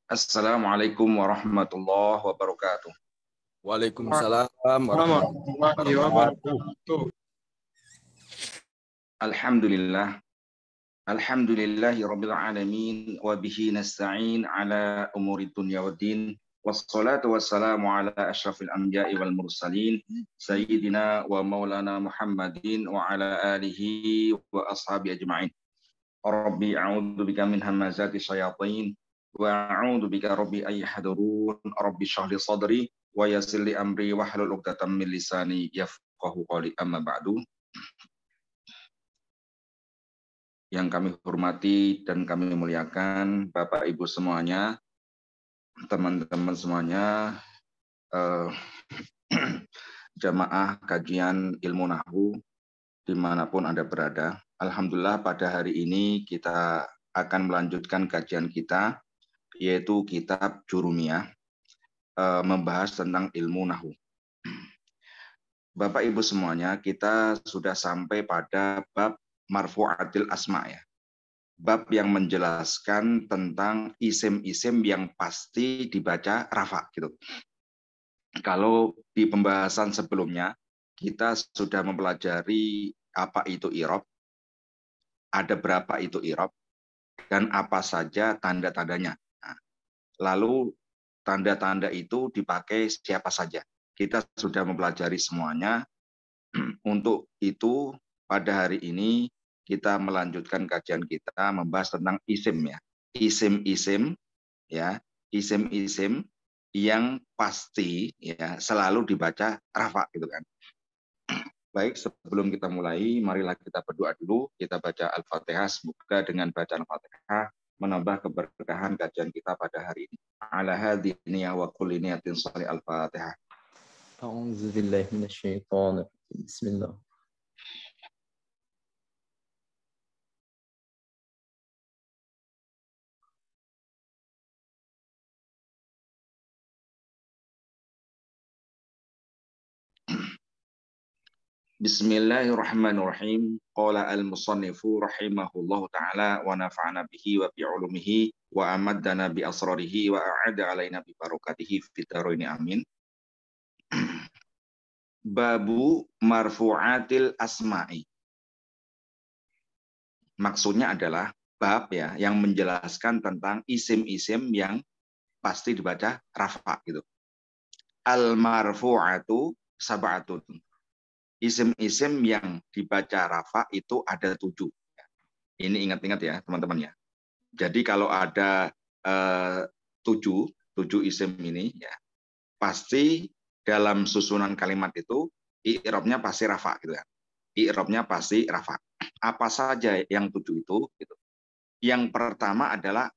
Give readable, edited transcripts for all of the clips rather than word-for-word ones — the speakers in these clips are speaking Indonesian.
Assalamualaikum warahmatullahi wabarakatuh. Waalaikumsalam warahmatullahi wabarakatuh. wabarakatuh. Alhamdulillah. Alhamdulillahi rabbil alamin wa bihi nasta'in ala umuri dunya waddin. Wassalatu wassalamu ala asyrafil anbiya'i wal mursalin sayyidina wa maulana Muhammadin wa ala alihi wa ashabi ajma'in. Rabbi a'udzu bika min hamazati syayatin wa a'udzu bika rabbi ay yahdurun. Rabbi shrah li sadri wa yassir li amri wahlul 'uqdatam min lisani yafqahu qawli. Amma ba'du. Yang kami hormati dan kami muliakan Bapak Ibu semuanya, teman-teman semuanya, jamaah kajian ilmu nahwu dimanapun Anda berada. Alhamdulillah pada hari ini kita akan melanjutkan kajian kita, yaitu kitab Jurumiyah, membahas tentang ilmu nahwu. Bapak Ibu semuanya, kita sudah sampai pada bab marfu'atil asma ya. Bab yang menjelaskan tentang isim-isim yang pasti dibaca rafa gitu. Kalau di pembahasan sebelumnya kita sudah mempelajari apa itu i'rab, ada berapa itu i'rab, dan apa saja tanda-tandanya. Nah, lalu tanda-tanda itu dipakai siapa saja. Kita sudah mempelajari semuanya. Untuk itu pada hari ini kita melanjutkan kajian kita membahas tentang isim ya. Isim-isim ya, isim-isim yang pasti ya selalu dibaca rafa gitu kan. Baik, sebelum kita mulai, marilah kita berdoa dulu. Kita baca Al-Fatihah. Semoga dengan bacaan Al-Fatihah menambah keberkahan kajian kita pada hari ini. Ala hadhihi niyya wa kulli niyatin shalih Al-Fatihah. A'udzu billahi minasyaitonir rajim. Bismillah. Bismillahirrahmanirrahim. Qala al-musannifu rahimahullahu ta'ala wa nafa'ana bihi wa bi'ulumihi wa amaddana bi asrarihi wa a'ada alaina bi barakatihi fid dharain amin. Babu marfu'atil asma'i. Maksudnya adalah bab ya yang menjelaskan tentang isim-isim yang pasti dibaca rafa gitu. Al-marfu'atu sab'atun. Isim-isim yang dibaca rafa itu ada 7. Ini ingat-ingat ya teman-teman ya. Jadi kalau ada 7 isim ini ya, pasti dalam susunan kalimat itu i'rabnya pasti rafa gitu ya. I'rabnya pasti rafa. Apa saja yang 7 itu gitu. Yang pertama adalah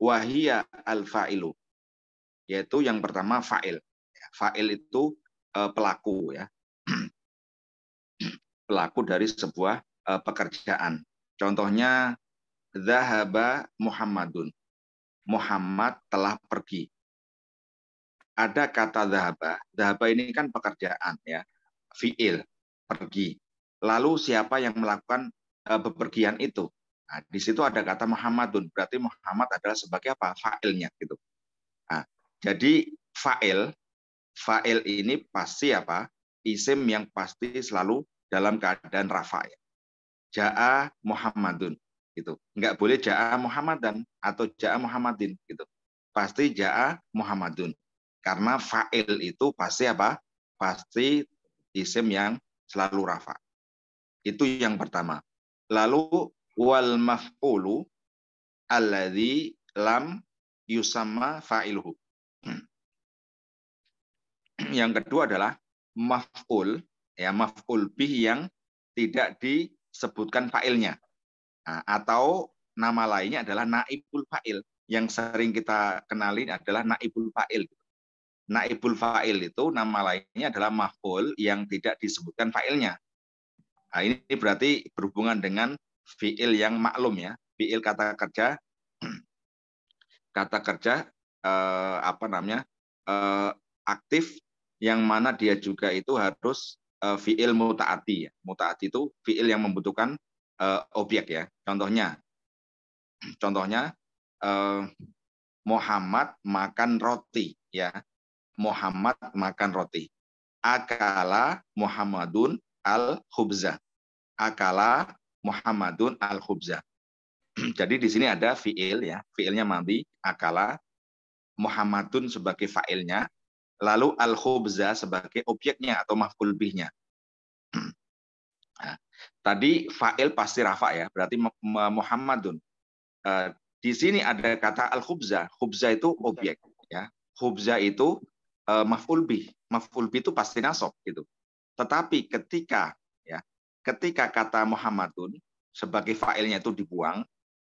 wahia al-fa'ilu. Yaitu yang pertama fa'il. Fa'il itu pelaku ya. Pelaku dari sebuah pekerjaan. Contohnya zahaba Muhammadun. Muhammad telah pergi. Ada kata zahaba. Zahaba ini kan pekerjaan ya. Fi'il, pergi. Lalu siapa yang melakukan bepergian itu? Nah, di situ ada kata Muhammadun. Berarti Muhammad adalah sebagai apa? Fa'ilnya gitu. Nah, jadi fa'il ini pasti apa? Isim yang pasti selalu dalam keadaan rafa ya. Ja'a Muhammadun gitu. Enggak boleh ja'a Muhammadan atau ja'a Muhammadin gitu. Pasti ja'a Muhammadun. Karena fa'il itu pasti apa? Pasti isim yang selalu rafa. Itu yang pertama. Lalu wal maf'ulu alladzi lam yusamma fa'iluhu. Yang kedua adalah maf'ul ya, maf'ul bih yang tidak disebutkan fa'ilnya. Nah, atau nama lainnya adalah naibul fa'il. Yang sering kita kenali adalah naibul fa'il. Naibul fa'il itu nama lainnya adalah maf'ul yang tidak disebutkan fa'ilnya. Nah, ini berarti berhubungan dengan fi'il yang maklum ya. Fi'il kata kerja aktif yang mana dia juga itu harus fi'il muta'ati ya. Muta'ati itu fi'il yang membutuhkan objek ya. Contohnya Muhammad makan roti, ya. Muhammad makan roti. Akala Muhammadun al-khubza. Akala Muhammadun al-khubza. Jadi di sini ada fiil, ya. Fiilnya madhi, akala, Muhammadun sebagai fa'ilnya, lalu al-khubza sebagai objeknya atau maf'ul bihnya. Nah, tadi fa'il pasti rafa, ya, berarti Muhammadun. Di sini ada kata al-khubza. Khubza itu objek, ya. Khubza itu maf'ul bih. Maf'ul bih itu pasti nasab gitu. Tetapi ketika kata Muhammadun sebagai fa'ilnya itu dibuang,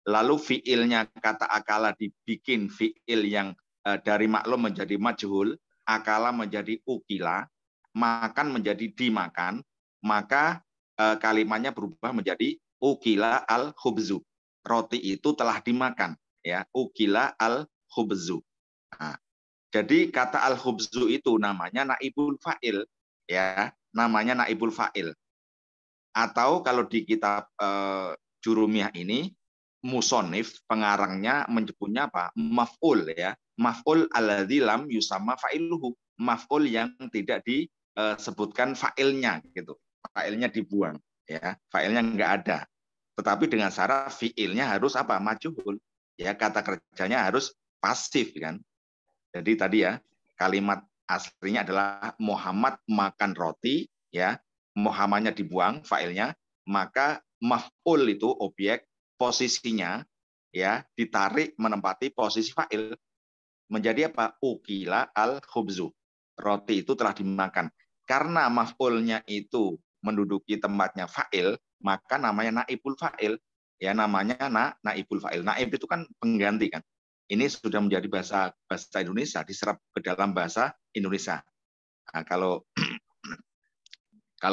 lalu fiilnya kata akala dibikin fiil yang dari maklum menjadi majhul, akala menjadi ukila, makan menjadi dimakan, maka kalimatnya berubah menjadi ukila al-khubzu. Roti itu telah dimakan, ya. Ukila al-khubzu. Nah, jadi kata al-khubzu itu namanya naibul fa'il, ya, namanya naibul fa'il. Atau kalau di kitab Jurumiyah ini musonif pengarangnya menyebutnya apa? Maf'ul, ya. Maf'ul alladzi lam yusamma fa'iluhu. Maf'ul yang tidak disebutkan fa'ilnya gitu. Fa'ilnya dibuang, ya. Fa'ilnya enggak ada. Tetapi dengan syarat fi'ilnya harus apa? Majhul. Ya, kata kerjanya harus pasif kan. Jadi tadi ya, kalimat aslinya adalah Muhammad makan roti, ya. Muhammadnya dibuang fa'ilnya, maka maf'ul itu objek, posisinya ya ditarik menempati posisi fa'il menjadi apa? Ukila al-khubzu. Roti itu telah dimakan. Karena maf'ulnya itu menduduki tempatnya fa'il, maka namanya naibul fa'il. Ya, namanya naibul fa'il. Naib itu kan pengganti kan. Ini sudah menjadi bahasa Indonesia, diserap ke dalam bahasa Indonesia. Nah, kalau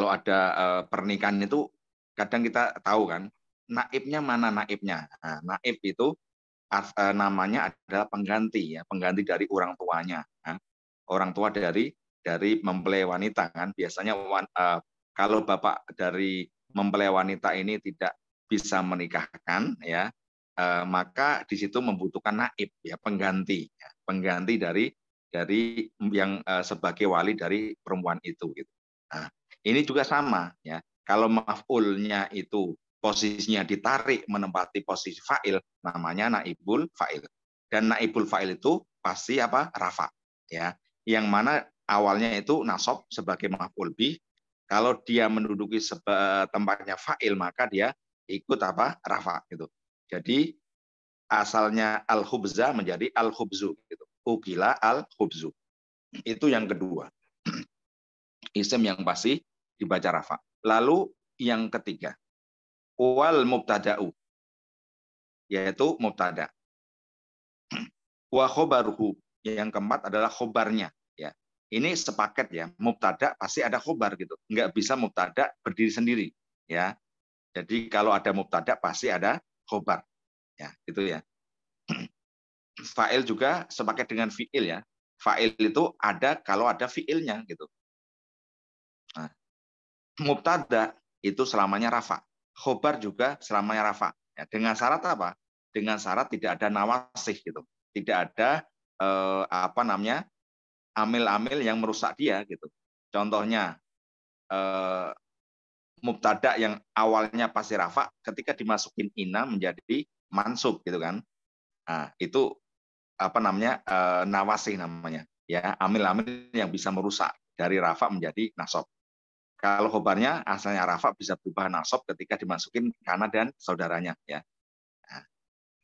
ada pernikahan itu kadang kita tahu kan, naibnya mana naibnya. Nah, naib itu namanya adalah pengganti, ya, pengganti dari orang tuanya. Nah, orang tua dari mempelai wanita kan biasanya kalau bapak dari mempelai wanita ini tidak bisa menikahkan, ya, maka di situ membutuhkan naib, ya, pengganti, ya, pengganti dari yang sebagai wali dari perempuan itu gitu. Nah, ini juga sama, ya. Kalau maf'ulnya itu posisinya ditarik menempati posisi fa'il, namanya naibul fa'il. Dan naibul fa'il itu pasti apa? Rafa, ya. Yang mana awalnya itu nasab sebagai maf'ul bih. Kalau dia menduduki tempatnya fa'il, maka dia ikut apa? Rafa gitu. Jadi asalnya al-khubza menjadi al-khubzu gitu. Ukila al-khubzu. Itu yang kedua. Isim yang pasti dibaca rafa. Lalu yang ketiga, wal mubtada'u, yaitu mubtada. Wa khobaruhu, yang keempat adalah khobarnya, ya. Ini sepaket, ya. Mubtada pasti ada khobar gitu. Enggak bisa mubtada berdiri sendiri, ya. Jadi kalau ada mubtada pasti ada khobar, ya, gitu ya. Fa'il juga sepaket dengan fi'il, ya. Fa'il itu ada kalau ada fi'ilnya gitu. Nah, mubtada itu selamanya rafa. Khobar juga selamanya rafa. Ya, dengan syarat apa? Dengan syarat tidak ada nawasih gitu. Tidak ada amil-amil yang merusak dia gitu. Contohnya mubtada yang awalnya pasti rafa ketika dimasukin ina menjadi mansub gitu kan. Nah, itu nawasih namanya. Ya, amil-amil yang bisa merusak dari rafa menjadi nasab. Kalau khobarnya asalnya rafa bisa berubah nasab ketika dimasukin kana dan saudaranya, ya. Nah,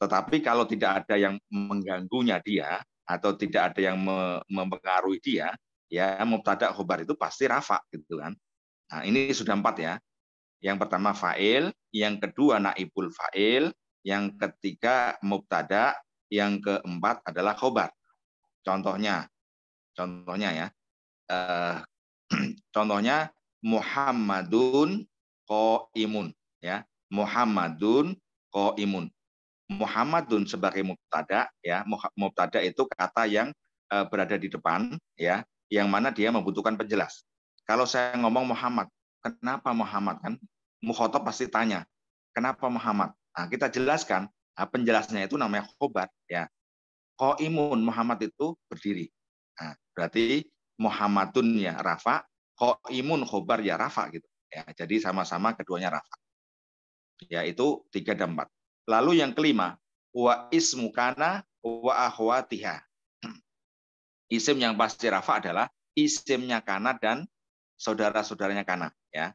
tetapi kalau tidak ada yang mengganggunya dia atau tidak ada yang mempengaruhi dia, ya, mubtada khobar itu pasti rafa gitu kan. Nah, ini sudah 4 ya. Yang pertama fa'il, yang kedua naibul fa'il, yang ketiga mubtada, yang keempat adalah khobar. Contohnya ya. Contohnya Muhammadun qaimun, ya. Muhammadun qaimun. Muhammadun sebagai mubtada, ya. Mubtada itu kata yang berada di depan, ya, yang mana dia membutuhkan penjelas. Kalau saya ngomong Muhammad, kenapa Muhammad kan? Mukhatab pasti tanya, kenapa Muhammad? Nah, kita jelaskan, penjelasnya itu namanya khobar, ya. Qaimun, Muhammad itu berdiri. Nah, berarti Muhammadun ya rafa, Qaimun khobar ya rafa gitu. Ya, jadi sama-sama keduanya rafa. Ya, itu 3 dan 4. Lalu yang kelima, wa ismu kana wa akhwatiha. Isim yang pasti rafa adalah isimnya kana dan saudara-saudaranya kana, ya.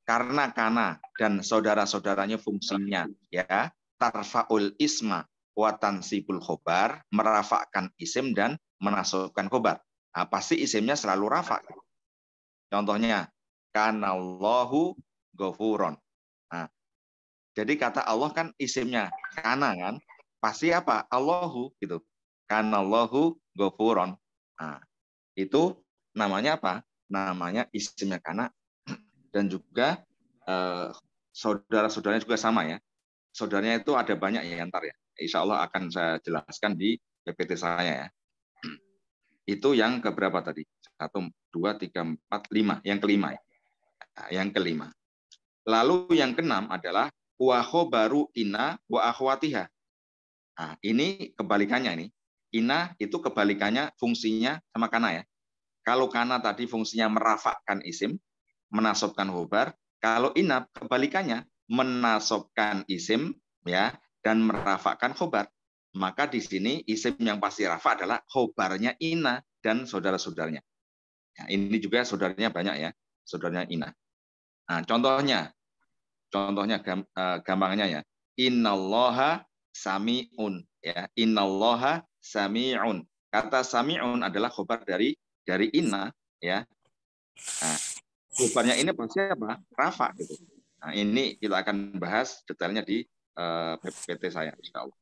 Karena kana dan saudara-saudaranya fungsinya ya tarfaul isma wa tansibul khobar, merafakkan isim dan menasabkan khobar. Nah, pasti isimnya selalu rafa. Contohnya kanallahu ghafuron. Nah, jadi kata Allah kan isimnya kana kan, pasti apa? Allahu gitu. Kanallahu ghafuron. Nah, itu namanya apa? Namanya isimnya kana. Dan juga saudara-saudaranya juga sama ya. Saudaranya itu ada banyak ya ntar ya. Insya Allah akan saya jelaskan di PPT saya ya. Itu yang keberapa tadi? 1, 2, 3, 4, 5. Yang kelima ya. Nah, yang kelima. Lalu yang keenam adalah wa khobaru inna wa akhwatiha. Nah, ini kebalikannya ini. Inna itu kebalikannya fungsinya sama kana ya. Kalau kana tadi fungsinya merafakkan isim, menasabkan khobar. Kalau inab kebalikannya menasabkan isim ya dan merafakkan khobar. Maka di sini isim yang pasti rafa adalah khobarnya ina dan saudara-saudaranya. Ya, ini juga saudaranya banyak ya, saudaranya ina. Nah, contohnya gampangnya ya. Innallaha sami'un ya. Innallaha sami'un. Kata sami'un adalah khobar dari inna ya. Nah, khobarnya ini pasti apa? Rafa gitu. Nah, ini kita akan bahas detailnya di PPT saya, insya Allah.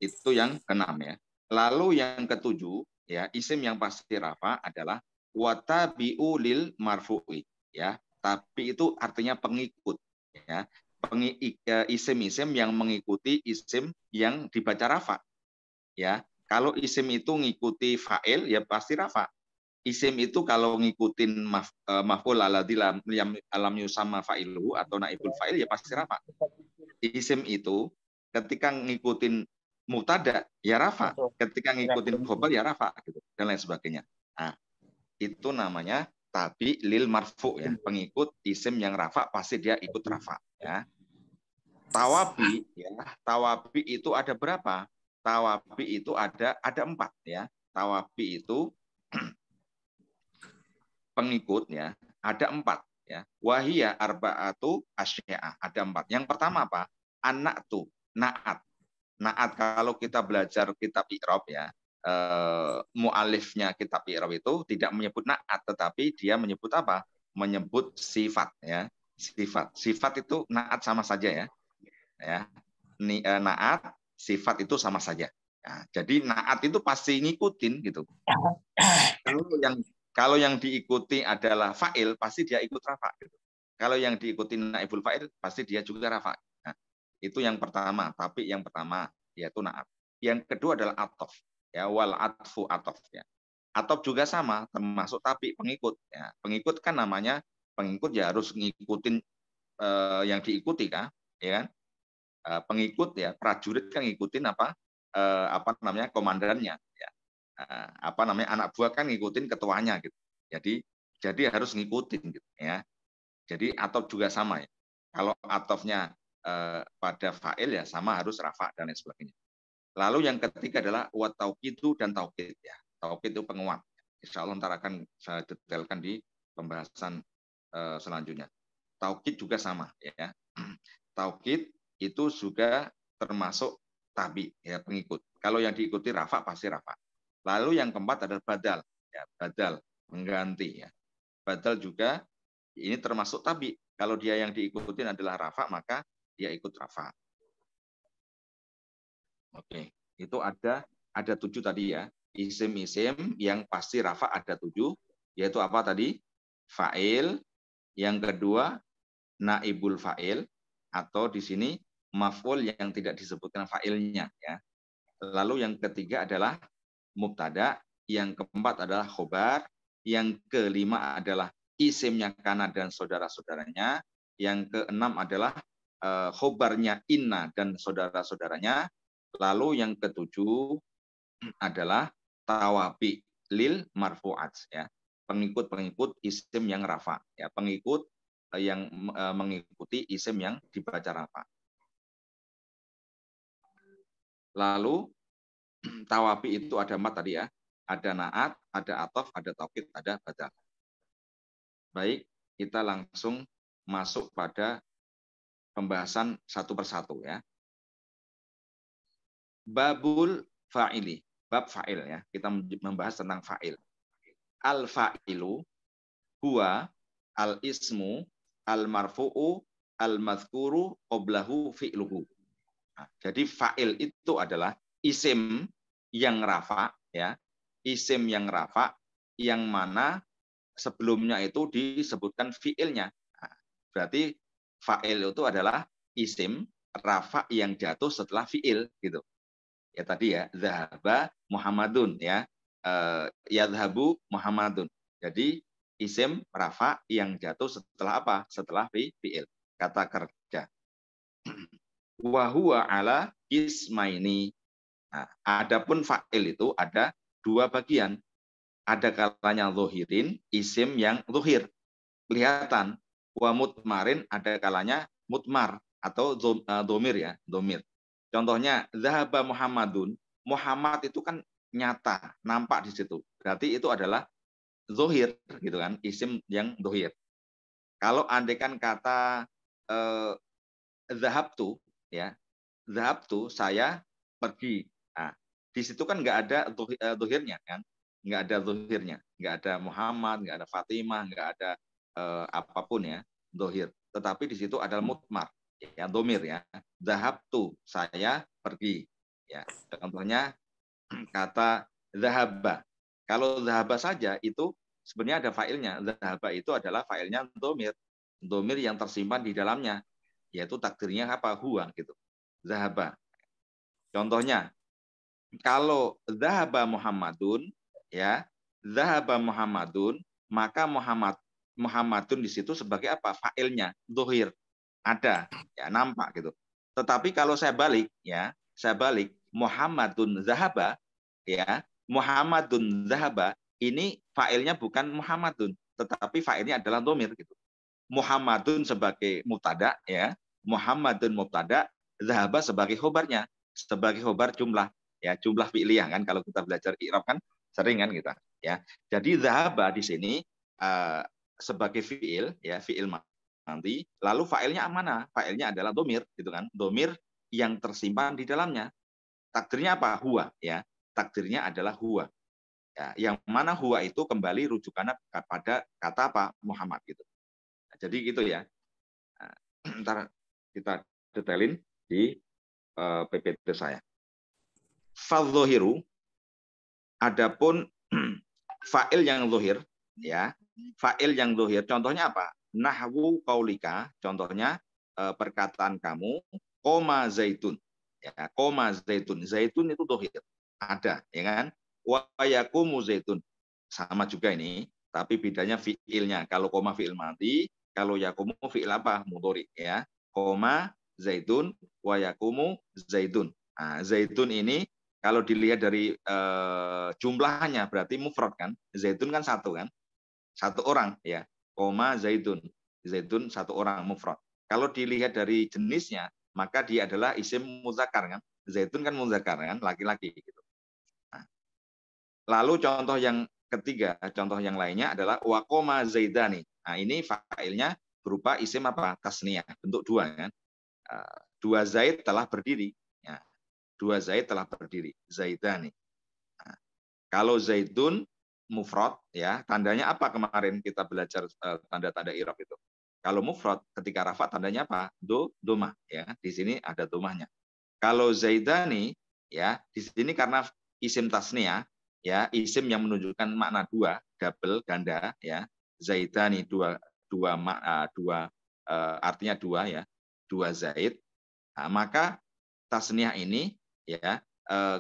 Itu yang keenam ya. Lalu yang ketujuh ya, isim yang pasti rafa adalah watabi'u lil marfu'i ya. Tapi itu artinya pengikut ya. Isim-isim yang mengikuti isim yang dibaca rafa ya. Kalau isim itu ngikuti fa'il ya pasti rafa. Isim itu kalau ngikutin maf'ul alladzi lam yusamma fa'iluhu atau naibul fa'il ya pasti rafa. Isim itu ketika ngikutin mubtada ya rafa, ketika ngikutin khobar ya rafa gitu dan lain sebagainya. Nah, itu namanya tabi lil marfu ya, pengikut isim yang rafa pasti dia ikut rafa ya. Tawabi ya, tawabi itu ada berapa? Tawabi itu ada 4 ya. Tawabi itu pengikutnya ada 4 ya. Wahia arba'atu asya'a, ada 4. Yang pertama apa? Anak tuh, naat. Naat kalau kita belajar kitab i'rab ya, mu'alifnya kitab i'rab itu tidak menyebut naat, tetapi dia menyebut apa? Menyebut sifat ya. Sifat itu naat sama saja ya. Ya. Naat, sifat itu sama saja. Nah, jadi naat itu pasti ngikutin gitu. Kalau yang diikuti adalah fa'il, pasti dia ikut rafa. Gitu. Kalau yang diikuti naibul fa'il, pasti dia juga rafa. Nah, itu yang pertama. Tapi yang pertama yaitu naat. Yang kedua adalah atof. Ya, wal atfu atof. Ya. Atof juga sama, termasuk tapi pengikut. Ya. Pengikut kan namanya pengikut ya harus ngikutin yang diikuti kan, ya kan? Pengikut ya prajurit kan ngikutin apa namanya komandannya. Ya. Apa namanya anak buah kan ngikutin ketuanya gitu. Jadi harus ngikutin gitu ya. Jadi atof juga sama ya. Kalau atofnya pada fa'il ya sama harus rafa dan lain sebagainya. Lalu yang ketiga adalah wat tauqidu dan taukid ya. Taukid itu penguat. Insya Allah ntar akan saya detailkan di pembahasan selanjutnya. Taukid juga sama ya. Taukid itu juga termasuk tabi ya pengikut. Kalau yang diikuti rafa pasti rafa. Lalu yang keempat adalah badal, ya, badal mengganti ya. Badal juga ini termasuk tabi. Kalau dia yang diikutin adalah rafa, maka dia ikut rafa. Oke, itu ada 7 tadi ya. Isim-isim yang pasti rafa ada 7, yaitu apa tadi? Fa'il, yang kedua naibul fa'il atau di sini maf'ul yang tidak disebutkan fa'ilnya ya. Lalu yang ketiga adalah mubtada, yang keempat adalah khobar, yang kelima adalah isimnya kana dan saudara-saudaranya, yang keenam adalah khobarnya inna dan saudara-saudaranya, Lalu yang ketujuh adalah tawabi lil marfu'at, ya. Pengikut-pengikut isim yang rafa, ya, pengikut yang mengikuti isim yang dibaca rafa. Lalu tawabi itu ada mat tadi ya, ada naat, ada atof, ada taukid, ada badal. Baik, kita langsung masuk pada pembahasan satu persatu ya. Babul fa'ili, bab fa'il ya. Kita membahas tentang fa'il. Al fa'ilu huwa al ismu al marfu'u al madhkuru qablahu fi'luhu. Nah, jadi fa'il itu adalah isim yang rafa ya. Isim yang rafa yang mana sebelumnya itu disebutkan fi'ilnya. Nah, berarti fa'il itu adalah isim rafa yang jatuh setelah fi'il gitu. Ya tadi ya, zahaba Muhammadun ya. Yadhabu Muhammadun. Jadi isim rafa yang jatuh setelah apa? Setelah fi'il, kata kerja. Wa huwa ala ismaini. Nah, adapun fa'il itu ada dua bagian. Ada kalanya zohirin, isim yang zohir, kelihatan. Wa mutmarin, ada kalanya mutmar atau domir ya, domir. Contohnya, zahaba Muhammadun. Muhammad itu kan nyata, nampak di situ. Berarti itu adalah zohir, gitu kan, isim yang zohir. Kalau andaikan kata zahabtu, ya, zahabtu, saya pergi. Nah, di situ kan nggak ada zohirnya, kan? Nggak ada zohirnya. Nggak ada Muhammad, nggak ada Fatimah, nggak ada apapun ya, zohir. Tetapi di situ adalah mutmar, ya, domir ya. Zahabtu, saya pergi. Ya, contohnya kata zahaba. Kalau zahaba saja itu sebenarnya ada failnya. Zahaba itu adalah failnya domir. Domir yang tersimpan di dalamnya, yaitu takdirnya apa? Huwa gitu. Zahaba. Contohnya, kalau zahaba Muhammadun, ya, zahaba Muhammadun, maka Muhammadun di situ sebagai apa? Failnya, dohir. Ada, ya, nampak gitu. Tetapi kalau saya balik, ya, saya balik Muhammadun zahaba, ya, Muhammadun zahaba, ini failnya bukan Muhammadun, tetapi failnya adalah domir gitu. Muhammadun sebagai mubtada, ya, Muhammadun mubtada, zahaba sebagai khobarnya, sebagai khobar jumlah, ya, jumlah fi'liyah kan, kalau kita belajar i'rab kan sering kan kita, ya. Jadi zahaba di sini sebagai fi'il, ya, fi'il nanti, lalu fa'ilnya mana? Fa'ilnya adalah domir gitu kan, domir yang tersimpan di dalamnya. Takdirnya apa? Huwa, ya. Takdirnya adalah huwa. Ya, yang mana huwa itu kembali rujukannya pada kata apa? Muhammad gitu. Jadi gitu ya. Ntar kita detailin di PPT saya. Fadzohiru, adapun fa'il yang zohir, ya, fa'il yang zohir, contohnya apa? Nahwu kaulika, contohnya perkataan kamu, koma zaitun, ya, koma zaitun, zaitun itu zohir, ada, ya kan? Wa yakumu zaitun, sama juga ini, tapi bedanya fi'ilnya. Kalau koma fi'il mati, kalau yakumu fi'il apa? Mudhari, ya. Koma zaitun wa yakumu zaitun. Nah, zaitun ini kalau dilihat dari jumlahnya berarti mufrad kan? Zaitun kan satu kan? Satu orang ya. Koma zaitun. Zaitun satu orang mufrad. Kalau dilihat dari jenisnya, maka dia adalah isim muzakkar kan? Zaitun kan muzakkar kan? Laki-laki gitu. Nah, lalu contoh yang ketiga, contoh yang lainnya adalah waqoma zaidani. Nah, ini failnya berupa isim apa? Tasniyah, bentuk dua kan. Dua zaid telah berdiri. Ya. Dua zaid telah berdiri. Zaidani. Nah, kalau zaidun mufrad ya, tandanya apa kemarin kita belajar tanda-tanda i'rab itu. Kalau mufrad ketika rafa tandanya apa? Domah ya. Di sini ada domahnya. Kalau zaidani ya, di sini karena isim tasniyah ya, isim yang menunjukkan makna dua, double, ganda ya. Zaidani dua artinya dua ya, dua zaid. Nah, maka tasniyah ini ya,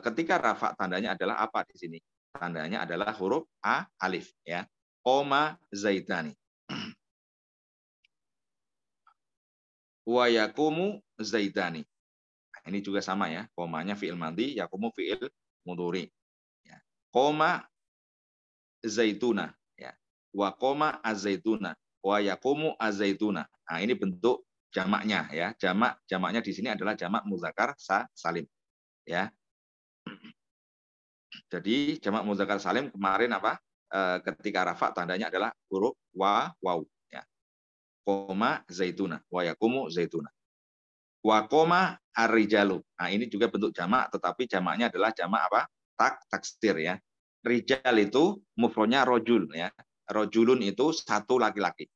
ketika rafa tandanya adalah apa di sini? Tandanya adalah huruf a alif ya. Koma zaidani. Wa yakumu zaidani. Ini juga sama ya, komanya fi'il madhi, yakumu fi'il mudhari. Ya. Koma zaituna, ya. Wa koma azaituna, wa yakumu azaituna. Nah, ini bentuk jamaknya ya. Jamaknya di sini adalah jamak muzakkar salim, ya. Jadi jamak muzakkar salim kemarin apa? Ketika rafa tandanya adalah huruf waw, ya. Koma zaituna, wa yakumu zaituna. Wa koma ar-rijalu. Nah, ini juga bentuk jamak, tetapi jamaknya adalah jamak apa? Taksir ya. Rijal itu mufradnya rojul ya. Rojulun itu satu laki-laki.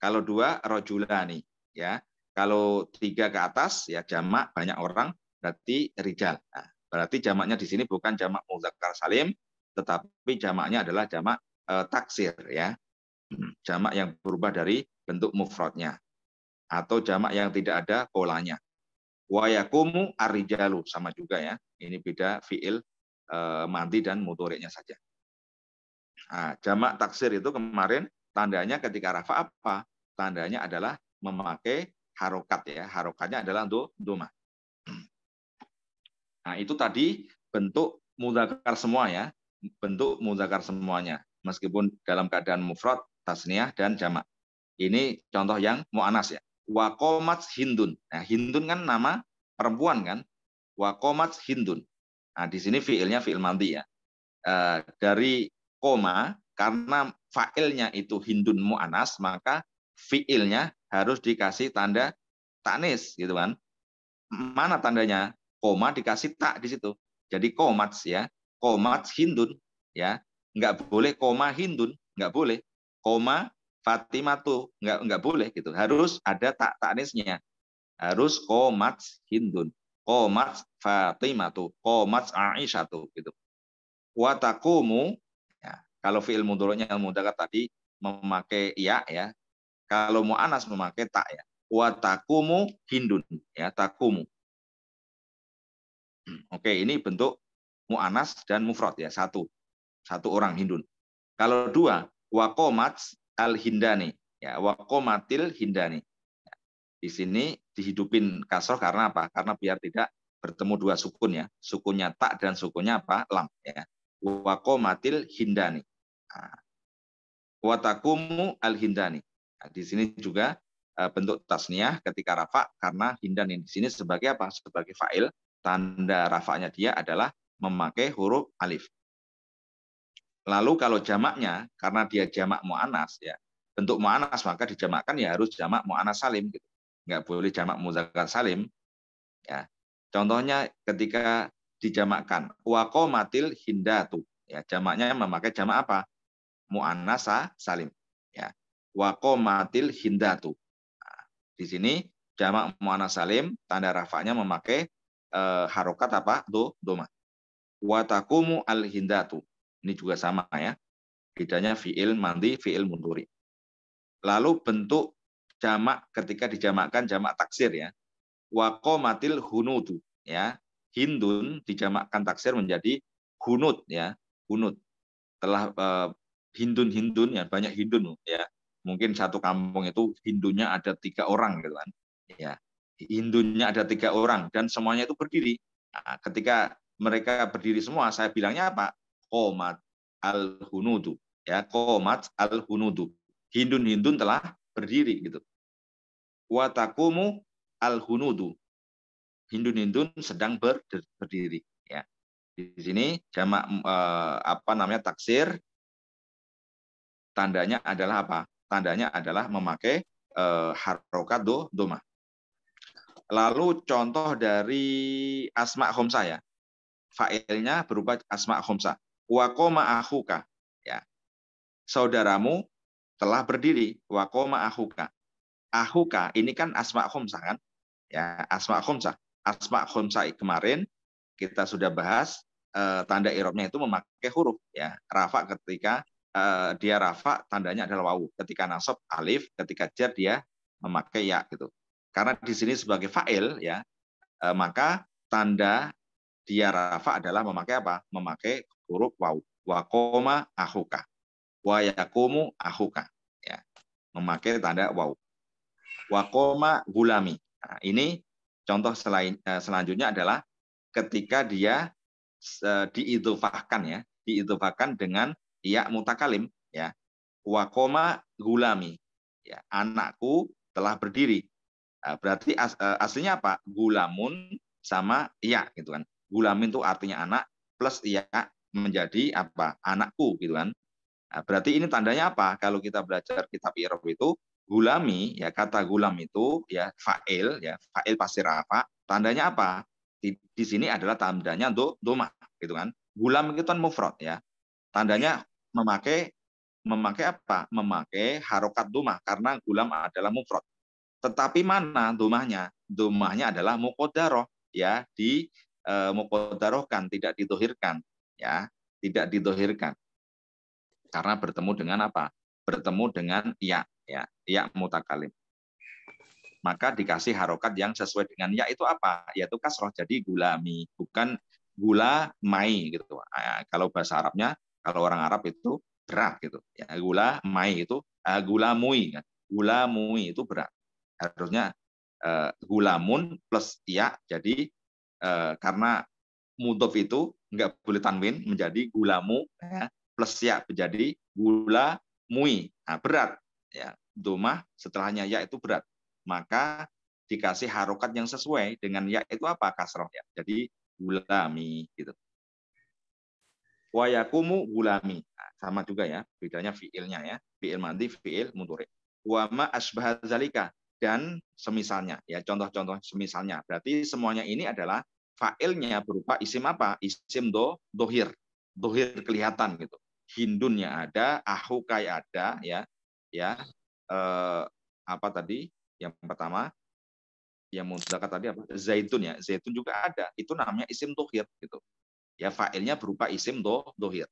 Kalau dua rojulani ya. Kalau tiga ke atas ya jamak banyak orang berarti rijal. Nah, berarti jamaknya di sini bukan jamak muzakkar salim, tetapi jamaknya adalah jamak taksir ya. Jamak yang berubah dari bentuk mufradnya atau jamak yang tidak ada polanya. Wa yakumu ar-rijalu sama juga ya. Ini beda fiil madhi dan mudhari'nya saja. Nah, jamak taksir itu kemarin tandanya ketika rafa apa? Tandanya adalah memakai harokat ya. Harokatnya adalah untuk dhamma. Nah, itu tadi bentuk mudzakkar semua ya. Bentuk mudzakkar semuanya. Meskipun dalam keadaan mufrad, tasniyah dan jamak. Ini contoh yang mu'anas ya. Wa qomat hindun. Nah, hindun kan nama perempuan kan? Wa qomat hindun. Nah, di sini fiilnya fiil madhi ya. Dari koma, karena fa'ilnya itu hindun mu'anas, maka fiilnya harus dikasih tanda tanis gitu kan. Mana tandanya? Koma dikasih tak di situ. Jadi komats ya. Komats hindun ya. Enggak boleh koma hindun, enggak boleh. Koma Fatimatu enggak boleh gitu. Harus ada tak tanisnya. Harus komats hindun. Komats Fatimatu, komats Aisyatu gitu. Wa taqumu ya. Kalau fiil mudhari'nya mudzakkar tadi memakai ya. Kalau muannas memakai tak ya. Wa taqumu hindun ya, taqumu. Oke, ini bentuk mu'anas dan mufrad ya, satu orang hindun. Kalau dua, waqomat al-hindani ya, waqomatil hindani. Di sini dihidupin kasroh karena apa? Karena biar tidak bertemu dua sukun ya, sukunnya tak dan sukunnya apa? Lam ya. Waqomatil hindani. Nah, watakumu al-hindani. Nah, di sini juga bentuk tasniyah ketika rafa karena hindan di sini sebagai apa? Sebagai fa'il. Tanda rafanya dia adalah memakai huruf alif. Lalu kalau jamaknya, karena dia jamak mu'anas, ya, bentuk mu'anas maka dijamakkan ya harus jamak mu'anas salim. Gitu. Nggak boleh jamak muzakkar salim. Ya. Contohnya ketika dijamakkan, waqomatil hindatu. Ya, jamaknya memakai jamak apa? Mu'anas salim. Ya. Waqomatil hindatu. Nah, di sini jamak mu'anas salim, tanda rafanya memakai harokat apa? Doma. Wa taqumu al-hindatu. Ini juga sama ya. Bedanya fi'il madhi, fi'il mudhari. Lalu bentuk jamak ketika dijamakkan jamak taksir ya. Wa qamatil hunudu ya. Hindun dijamakkan taksir menjadi hunut ya. Hunut. Telah hindun ya, banyak hindun ya. Mungkin satu kampung itu hindunnya ada 3 orang gitu kan. Ya. Hindunnya ada 3 orang dan semuanya itu berdiri. Nah, ketika mereka berdiri semua, saya bilangnya apa? Qomat al-hunudu. Ya, qomat al-hunudu. Hindun-hindun telah berdiri gitu. Wa taqumu al-hunudu. Hindun-hindun sedang berdiri ya. Di sini jamak taksir tandanya adalah apa? Tandanya adalah memakai harokat doma. Lalu contoh dari asma khomsah ya. Fa'ilnya berupa asma khomsah. Wa qoma akhuka. Ya. Saudaramu telah berdiri. Wa qoma akhuka. Akhuka ini kan asma khomsah kan? Ya, asma khomsah. Asma khomsah kemarin kita sudah bahas tanda i'rabnya itu memakai huruf ya. Rafa ketika dia rafa tandanya adalah wawu. Ketika nasab alif, ketika jar dia memakai ya gitu. Karena di sini sebagai fa'il ya, maka tanda dia rafa adalah memakai apa? Memakai huruf wawu. Wa qoma akhuka. Wa yaqumu akhuka. Ya. Memakai tanda wawu. Wa qoma gulami. Nah, ini Contoh selanjutnya adalah ketika dia diidhofahkan dengan ya mutakalim ya. Wa qoma gulami. Ya, anakku telah berdiri. Berarti aslinya apa? Gulamun sama ya gitu kan. Gulamin itu artinya anak plus ya menjadi apa? Anakku gitu kan. Berarti ini tandanya apa? Kalau kita belajar kitab i'rab itu gulami ya, kata gulam itu ya fa'il ya, fa'il pasti rafa. Tandanya apa? Di sini adalah tandanya domah gitu kan. Gulam itu kan mufrad ya. Tandanya memakai apa? Memakai harokat domah karena gulam adalah mufrad. Tetapi mana domahnya? Domahnya adalah muqaddarah ya, di muqaddarahkan, tidak didohirkan ya, tidak didohirkan karena bertemu dengan apa? Bertemu dengan ya mutakalim. Maka dikasih harokat yang sesuai dengan ya itu apa? Yaitu kasroh. Jadi gulami, bukan gula mai gitu. Kalau bahasa Arabnya, kalau orang Arab itu berat gitu. Ya, gula mai itu gula mui kan. Gula mui itu berat. Harusnya gulamun plus ya. Jadi karena mudhof itu nggak boleh tanwin menjadi gulamu ya, plus ya menjadi gula mui. Nah, berat ya. Domah setelahnya ya itu berat. Maka dikasih harokat yang sesuai dengan ya itu apa? Kasroh ya. Jadi gulami gitu. Wa yakumu gulami. Nah, sama juga ya, bedanya fiilnya ya. Fiil madhi, fiil mudhari. Wa ma asbah zalika dan semisalnya ya, contoh-contoh semisalnya. Berarti semuanya ini adalah fa'ilnya berupa isim apa? Isim dohir. Dohir kelihatan gitu. Hindunnya ada, ahukai ada ya. Ya. Apa tadi? Yang pertama yang mudzakkar tadi apa? Zaitun ya. Zaitun juga ada. Itu namanya isim dohir gitu. Ya, fa'ilnya berupa isim dohir.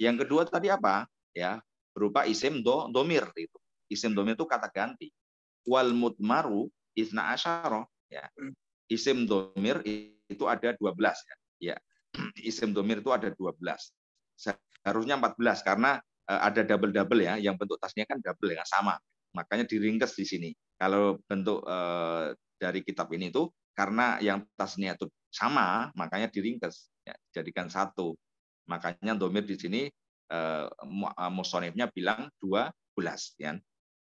Yang kedua tadi apa? Ya, berupa isim domir itu. Isim domir itu kata ganti. Wal mutmaru isna asyara ya. Isim domir itu ada 12 ya. Ya. Isim domir itu ada 12. Seharusnya 14 karena ada double-double ya, yang bentuk tasnya kan double ya, sama. Makanya diringkes di sini. Kalau bentuk dari kitab ini itu karena yang tasnya itu sama, makanya diringkes ya, jadikan satu. Makanya domir di sini musonifnya bilang 12 ya.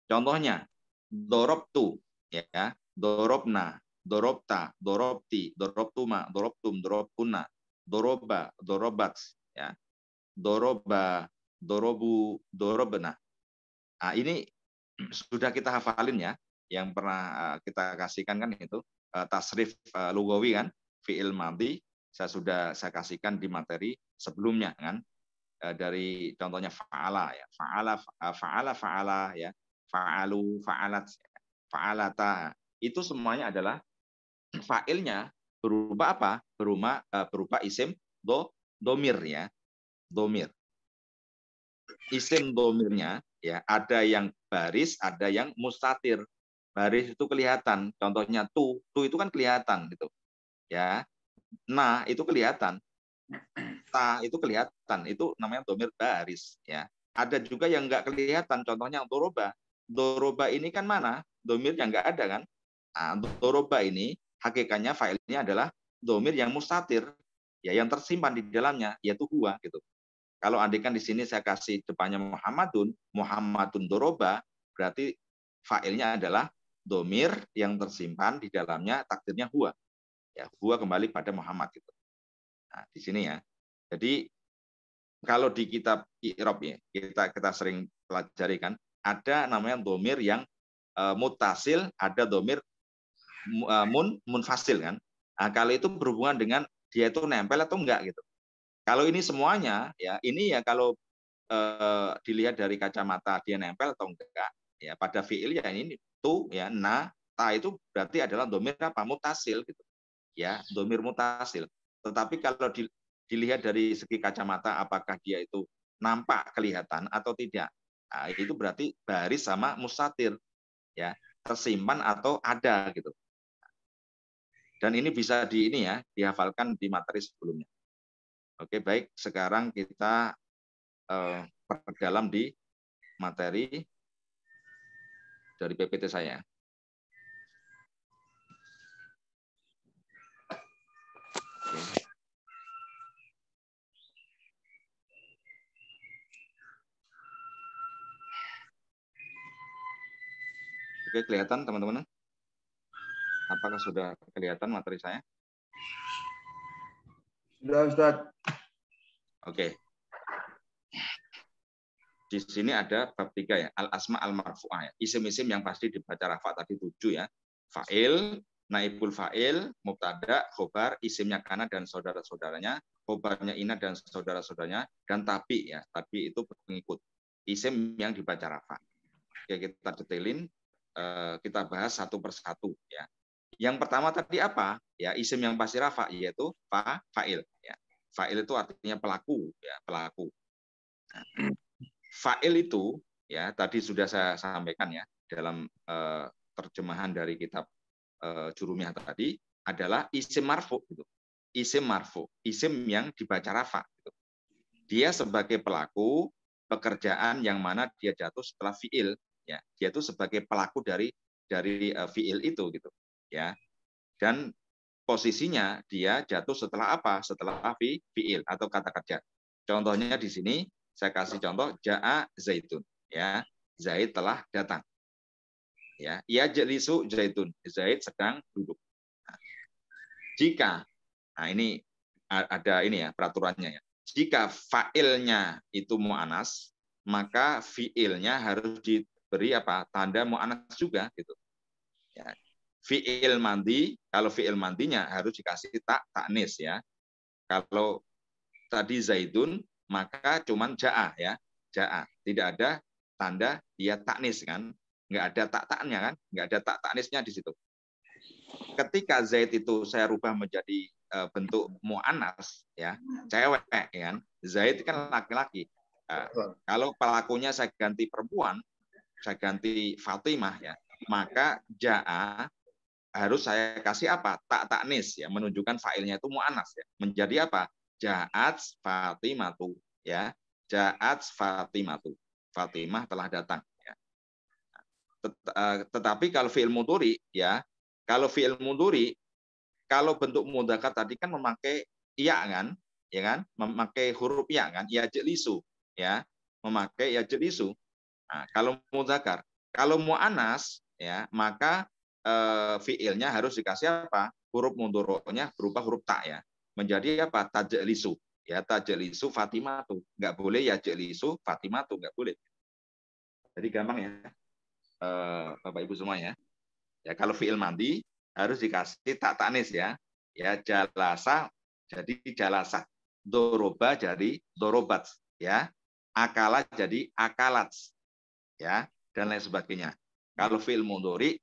Contohnya dorobtu ya, dorobna, dorobta, dorobti, dorobtuma, dorobtum, dorobtuna, doroba, dorobat ya, doroba, dorobu, dorobna. Nah, ini sudah kita hafalin ya, yang pernah kita kasihkan kan itu tasrif lugawi kan, fiil madhi saya kasihkan di materi sebelumnya kan, dari contohnya fa'ala ya, fa'ala ya, fa'alu, fa'alat, fa'alata. Itu semuanya adalah fa'ilnya berupa apa? Berupa isim domir ya, domir. Isim domirnya ya ada yang baris, ada yang mustatir. Baris itu kelihatan. Contohnya tu itu kan kelihatan gitu. Ya. Nah, itu kelihatan. Ta itu kelihatan. Itu namanya domir baris ya. Ada juga yang enggak kelihatan, contohnya doroba. Doroba ini kan mana? Domirnya enggak ada kan? Nah, doroba ini hakikatnya filenya adalah domir yang mustatir, ya yang tersimpan di dalamnya, yaitu huwa gitu. Kalau andaikan di sini saya kasih depannya Muhammadun doroba, berarti failnya adalah domir yang tersimpan di dalamnya takdirnya huwa. Ya, huwa kembali pada Muhammad gitu. Nah, di sini ya. Jadi kalau di kitab i'rab ya, kita sering pelajari kan, ada namanya domir yang mutasil, ada domir munfasil kan. Nah, kalau itu berhubungan dengan dia itu nempel atau enggak gitu. Kalau ini semuanya ya, ini ya kalau dilihat dari kacamata dia nempel atau enggak ya, pada fiil ya ini tu ya, na, ta itu berarti adalah domir apa? Mutasil gitu ya, domir mutasil. Tetapi kalau dilihat dari segi kacamata apakah dia itu nampak kelihatan atau tidak, nah, itu berarti baris sama mustatir ya, tersimpan atau ada gitu. Dan ini bisa dihafalkan di materi sebelumnya. Oke, baik, sekarang kita perdalam di materi dari PPT saya. Oke, kelihatan teman-teman? Apakah sudah kelihatan materi saya? Sudah, Ustaz. Oke. Di sini ada bab 3 ya, al-asma al-marfu'ah ya. Isim-isim yang pasti dibaca rafa tadi 7 ya. Fa'il, naibul fa'il, mubtada, khobar, isimnya kana dan saudara-saudaranya, khobarnya ina dan saudara-saudaranya, dan tabi ya. Tabi itu pengikut. Isim yang dibaca rafa. Oke, kita detailin, kita bahas satu persatu ya. Yang pertama tadi apa? Ya, isim yang pasti rafa yaitu fa'il ya. Fa'il itu artinya pelaku ya, pelaku. Nah, fa'il itu ya tadi sudah saya sampaikan ya dalam terjemahan dari kitab Jurumiyah tadi adalah isim marfu gitu. Isim marfu, isim yang dibaca rafa gitu. Dia sebagai pelaku pekerjaan yang mana dia jatuh setelah fiil ya. Dia itu sebagai pelaku dari fiil itu gitu ya. Dan posisinya dia jatuh setelah apa? Setelah fiil atau kata kerja. Contohnya di sini saya kasih contoh ja'a zaitun ya. Zaid telah datang. Ya, ya jelisu zaitun. Zaid sedang duduk. Nah, jika ini ada ini ya peraturannya ya. Jika fa'ilnya itu mu'anas, maka fiilnya harus diberi apa? Tanda mu'anas juga gitu. Ya. Fiil mandi, kalau fiil mandinya harus dikasih taknis ya. Kalau tadi zaidun maka cuman ja'a ya, ja'a, tidak ada tanda dia taknis kan, nggak ada tak-taknya kan, nggak ada tak-taknisnya di situ. Ketika zaid itu saya rubah menjadi bentuk mu'annas ya, cewek kan, zaid kan laki-laki. Kalau pelakunya saya ganti perempuan, saya ganti Fatimah ya, maka ja'a harus saya kasih apa? Tak-taknis ya, menunjukkan fa'ilnya itu mu'annas ya. Menjadi apa? Ja'at Fatimatu ya. Ja'at Fatimatu. Fatimah telah datang ya. Tetapi kalau fi'il mudhari ya, kalau fi'il mudhari kalau bentuk mudzakkar tadi kan memakai iya kan? Ya kan? Memakai huruf ya kan? Ya jelisu ya. Memakai ya jelisu. Nah, kalau mudzakkar, kalau mu'annas ya, maka fiilnya harus dikasih apa? Huruf mudhari'nya berupa huruf ta ya. Menjadi apa? Tajlisu. Ya, tajlisu Fatimatu. Enggak boleh ya jelisu Fatimatu, enggak boleh. Jadi gampang ya. Bapak Ibu semua ya. Ya, kalau fiil mandi harus dikasih tak tanis ya. Ya, jalasa jadi jalasa. Doroba jadi dorobat ya. Akala jadi akalat ya, dan lain sebagainya. Kalau fiil mudhari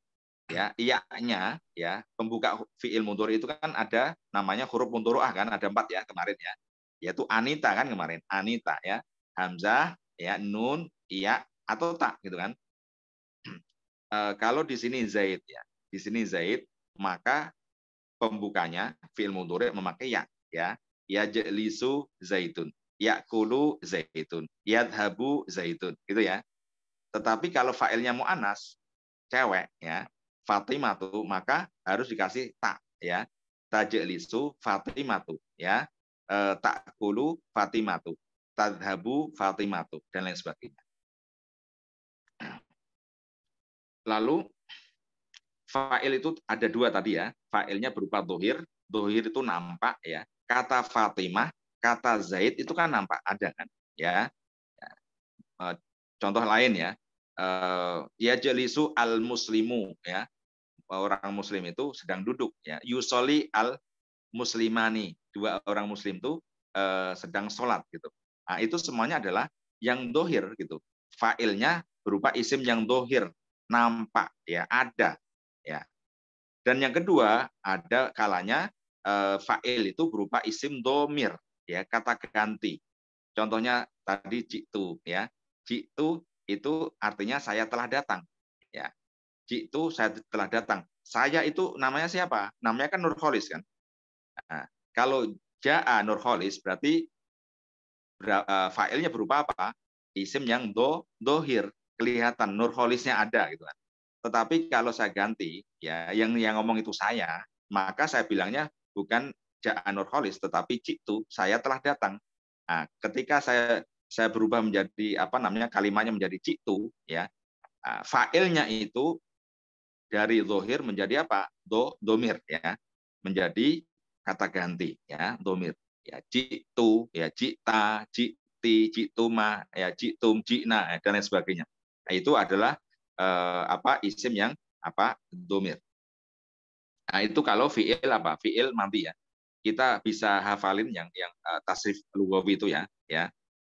ya iya-nya ya pembuka fiil mudhari itu kan ada namanya huruf mudhari'ah kan ada 4 ya kemarin ya, yaitu anita kan kemarin anita ya, hamzah ya, nun iya atau tak gitu kan. Kalau di sini zaid ya, di sini zaid maka pembukanya fiil mudhari memakai ya ya jelisu zaitun, yakulu zaitun, yadhabu zaitun gitu ya. Tetapi kalau fa'ilnya mu'annas cewek ya, Fatimatu, maka harus dikasih tak ya. Tajlisu Fatimatu ya. Takulu Fatimatu, tadhabu Fatimatu dan lain sebagainya. Lalu fa'il itu ada 2 tadi ya. Fa'ilnya berupa dohir. Dohir itu nampak ya. Kata Fatimah, kata Zaid itu kan nampak ada kan ya. Contoh lain ya. Ya jelisu al muslimu ya. Orang muslim itu sedang duduk ya. Yusoli al muslimani, 2 orang muslim itu sedang sholat gitu. Nah, itu semuanya adalah yang dohir gitu. Fa'ilnya berupa isim yang dohir, nampak ya, ada ya. Dan yang kedua ada kalanya fa'il itu berupa isim domir ya, kata ganti. Contohnya tadi jitu ya. Jitu itu artinya saya telah datang ya. Jitu saya telah datang. Saya itu namanya siapa? Namanya kan Nurholis kan. Nah, kalau ja'a Nurholis berarti fa'ilnya berupa apa? Isim yang dohir, kelihatan Nurholisnya ada gitu kan. Tetapi kalau saya ganti ya yang ngomong itu saya, maka saya bilangnya bukan ja'a Nurholis tetapi jitu, saya telah datang. Nah, ketika saya berubah menjadi apa namanya kalimatnya menjadi jitu ya. Fa'ilnya itu dari zohir menjadi apa? Domir ya. Menjadi kata ganti ya, domir. Ya, jitu, ya jita, jiti, jituma, ya jitum, jina dan lain sebagainya. Nah, itu adalah isim yang domir. Nah, itu kalau fiil fiil mati ya. Kita bisa hafalin yang tasrif lugawi itu ya,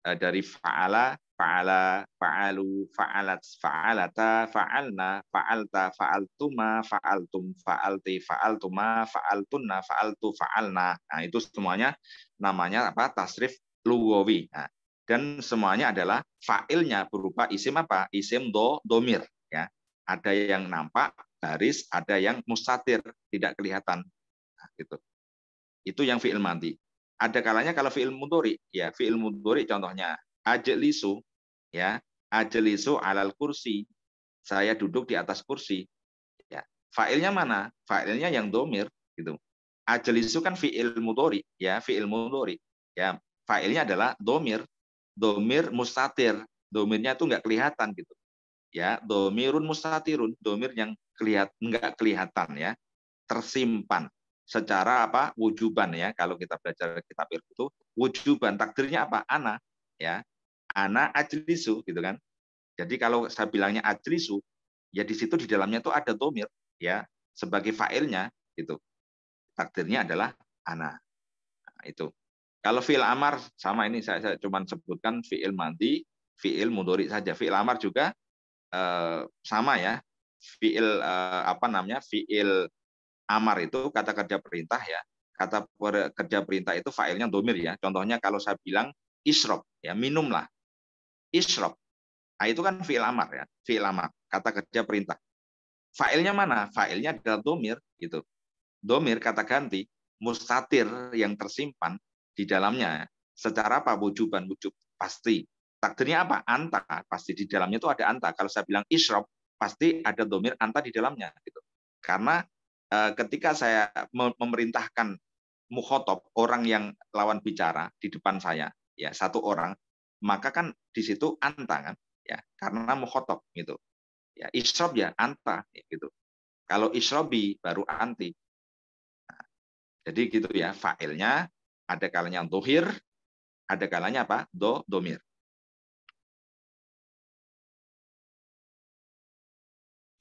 dari fa'ala, fa'ala, fa'alu, fa'alat, fa'alata, fa'alna, fa'alta, fa'altuma, fa'altum, fa'alti, fa'altuma, fa'altunna, fa'altu, fa'alna. Nah, itu semuanya namanya tasrif lugawi. Nah, dan semuanya adalah fa'ilnya berupa isim Isim domir ya. Ada yang nampak baris, ada yang mustatir, tidak kelihatan. Nah, gitu. Itu yang fi'il madhi. Ada kalanya kalau fi'il mudhari, ya fi'il mudhari contohnya ajlisu, ya ajlisu alal kursi. Saya duduk di atas kursi. Ya. Fa'ilnya mana? Fa'ilnya yang domir, gitu. Ajlisu kan fi'il mudhari, ya fi'il mudhari. Ya, fa'ilnya adalah domir, domir mustatir. Domirnya itu nggak kelihatan gitu. Ya, domirun mustatirun, domir yang nggak kelihatan ya, tersimpan secara wujuban ya. Kalau kita belajar kitab itu wujuban, takdirnya ana ya, ana ajlisu gitu kan. Jadi kalau saya bilangnya ajlisu ya, di situ di dalamnya itu ada domir ya sebagai fa'ilnya gitu, takdirnya adalah ana. Nah, itu kalau fi'il amar sama, ini saya cuma sebutkan fi'il madhi, fi'il mudhari saja. Fi'il amar juga sama ya, fi'il fi'il amar itu kata kerja perintah ya. Kata kerja perintah itu fa'ilnya domir ya. Contohnya kalau saya bilang isrob ya, minumlah. Isrob. Nah, itu kan fi'il amar ya. Fi'il amar, kata kerja perintah. Fa'ilnya mana? Fa'ilnya adalah domir gitu. Domir kata ganti, mustatir yang tersimpan di dalamnya. Secara wujuban, wujub pasti. Takdirnya anta, pasti di dalamnya itu ada anta. Kalau saya bilang isrob, pasti ada domir anta di dalamnya gitu. Karena ketika saya memerintahkan mukhotob, orang yang lawan bicara di depan saya, ya satu orang, maka kan di situ anta kan, ya karena mukhotob gitu. Ya isrob ya anta gitu. Kalau isrobi baru anti. Nah, jadi gitu ya, fa'ilnya ada kalanya dohir, ada kalanya domir.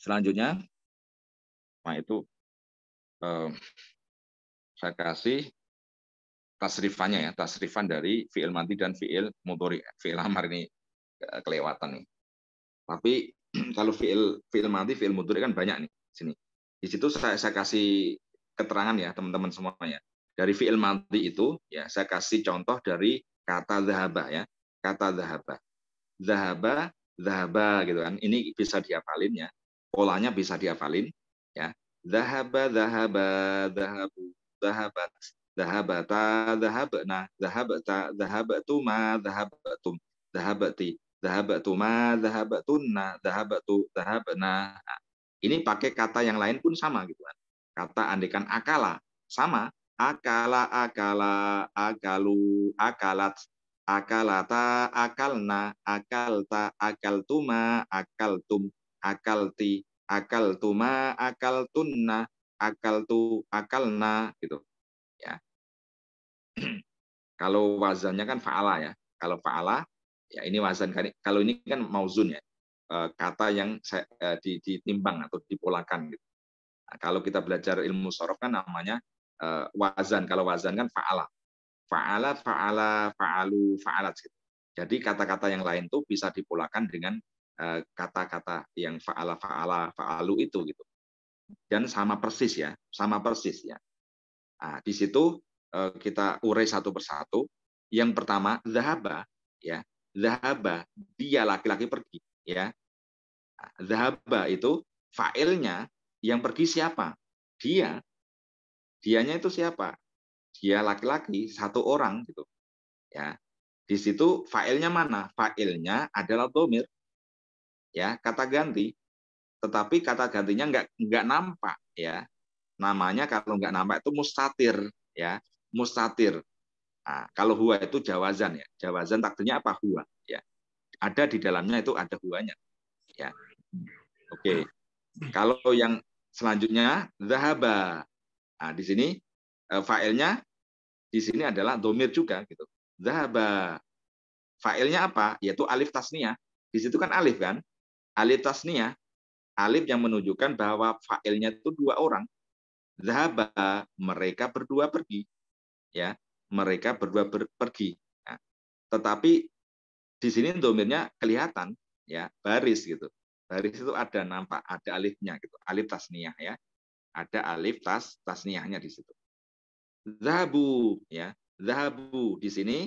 Selanjutnya, nah itu saya kasih tasrifannya ya, tasrifan dari fi'il madhi dan fi'il mudhari. Fi'il amar ini kelewatan nih. Tapi kalau fi'il madhi, fi'il mudhari kan banyak nih sini. Di situ saya kasih keterangan ya teman-teman semuanya. Dari fi'il madhi itu ya saya kasih contoh dari kata dhahaba ya. Kata dhahaba. Dhahaba, dhahaba gitu kan. Ini bisa dihafalin ya. Polanya bisa dihafalin ya. Dhahaba, dhahaba, dhahabu, dhahabat, dhahabata, dhahabna, dhahabata, dhahabatuma, dhahabatum, dhahabati, dhahabatuma, dhahabatunna, dhahabatu, dhahabna. Nah, ini pakai kata yang lain pun sama gitu kan. Kata andekan akala sama, akala, akala, akalu, akalat, akalata, akalna, akalta, akaltuma, akaltum, akalti, akaltuma, akaltunna, akaltu, akalna gitu ya. Kalau wazannya kan fa'ala ya. Kalau fa'ala ya ini wazan, kalau ini kan mauzun ya. Kata yang ditimbang atau dipolakan gitu. Nah, kalau kita belajar ilmu sorof kan namanya wazan. Kalau wazan kan fa'ala. Fa'ala, fa'ala, fa'alu, fa'alat gitu. Jadi kata-kata yang lain tuh bisa dipolakan dengan kata-kata yang fa'ala, fa'ala, fa'alu itu gitu. Dan sama persis ya, sama persis ya. Nah, di situ kita urai satu persatu. Yang pertama, dhahaba ya. Dhahaba, dia laki-laki pergi ya. Dhahaba itu fa'ilnya, yang pergi siapa? Dia. Dianya itu siapa? Dia laki-laki, satu orang gitu. Ya. Di situ fa'ilnya mana? Fa'ilnya adalah domir. Ya, kata ganti. Tetapi kata gantinya nggak nampak ya. Namanya kalau nggak nampak itu mustatir ya. Mustatir. Nah, kalau huwa itu jawazan ya. Jawazan takdirnya apa? Huwa ya. Ada di dalamnya itu ada huwanya ya. Oke. Kalau yang selanjutnya zahaba. Nah, di sini fa'ilnya di sini adalah domir juga gitu. Zahaba. Fa'ilnya apa? Yaitu alif tasniyah. Di situ kan alif kan? Alif tasniyah. Alif yang menunjukkan bahwa fa'ilnya itu dua orang. Zahaba, mereka berdua pergi. Ya, mereka berdua pergi. Nah, tetapi di sini domirnya kelihatan, ya, baris gitu. Baris itu ada nampak, ada alifnya gitu, alif tasniyah ya. Ada alif tasniyahnya di situ. Zahabu ya, zahabu di sini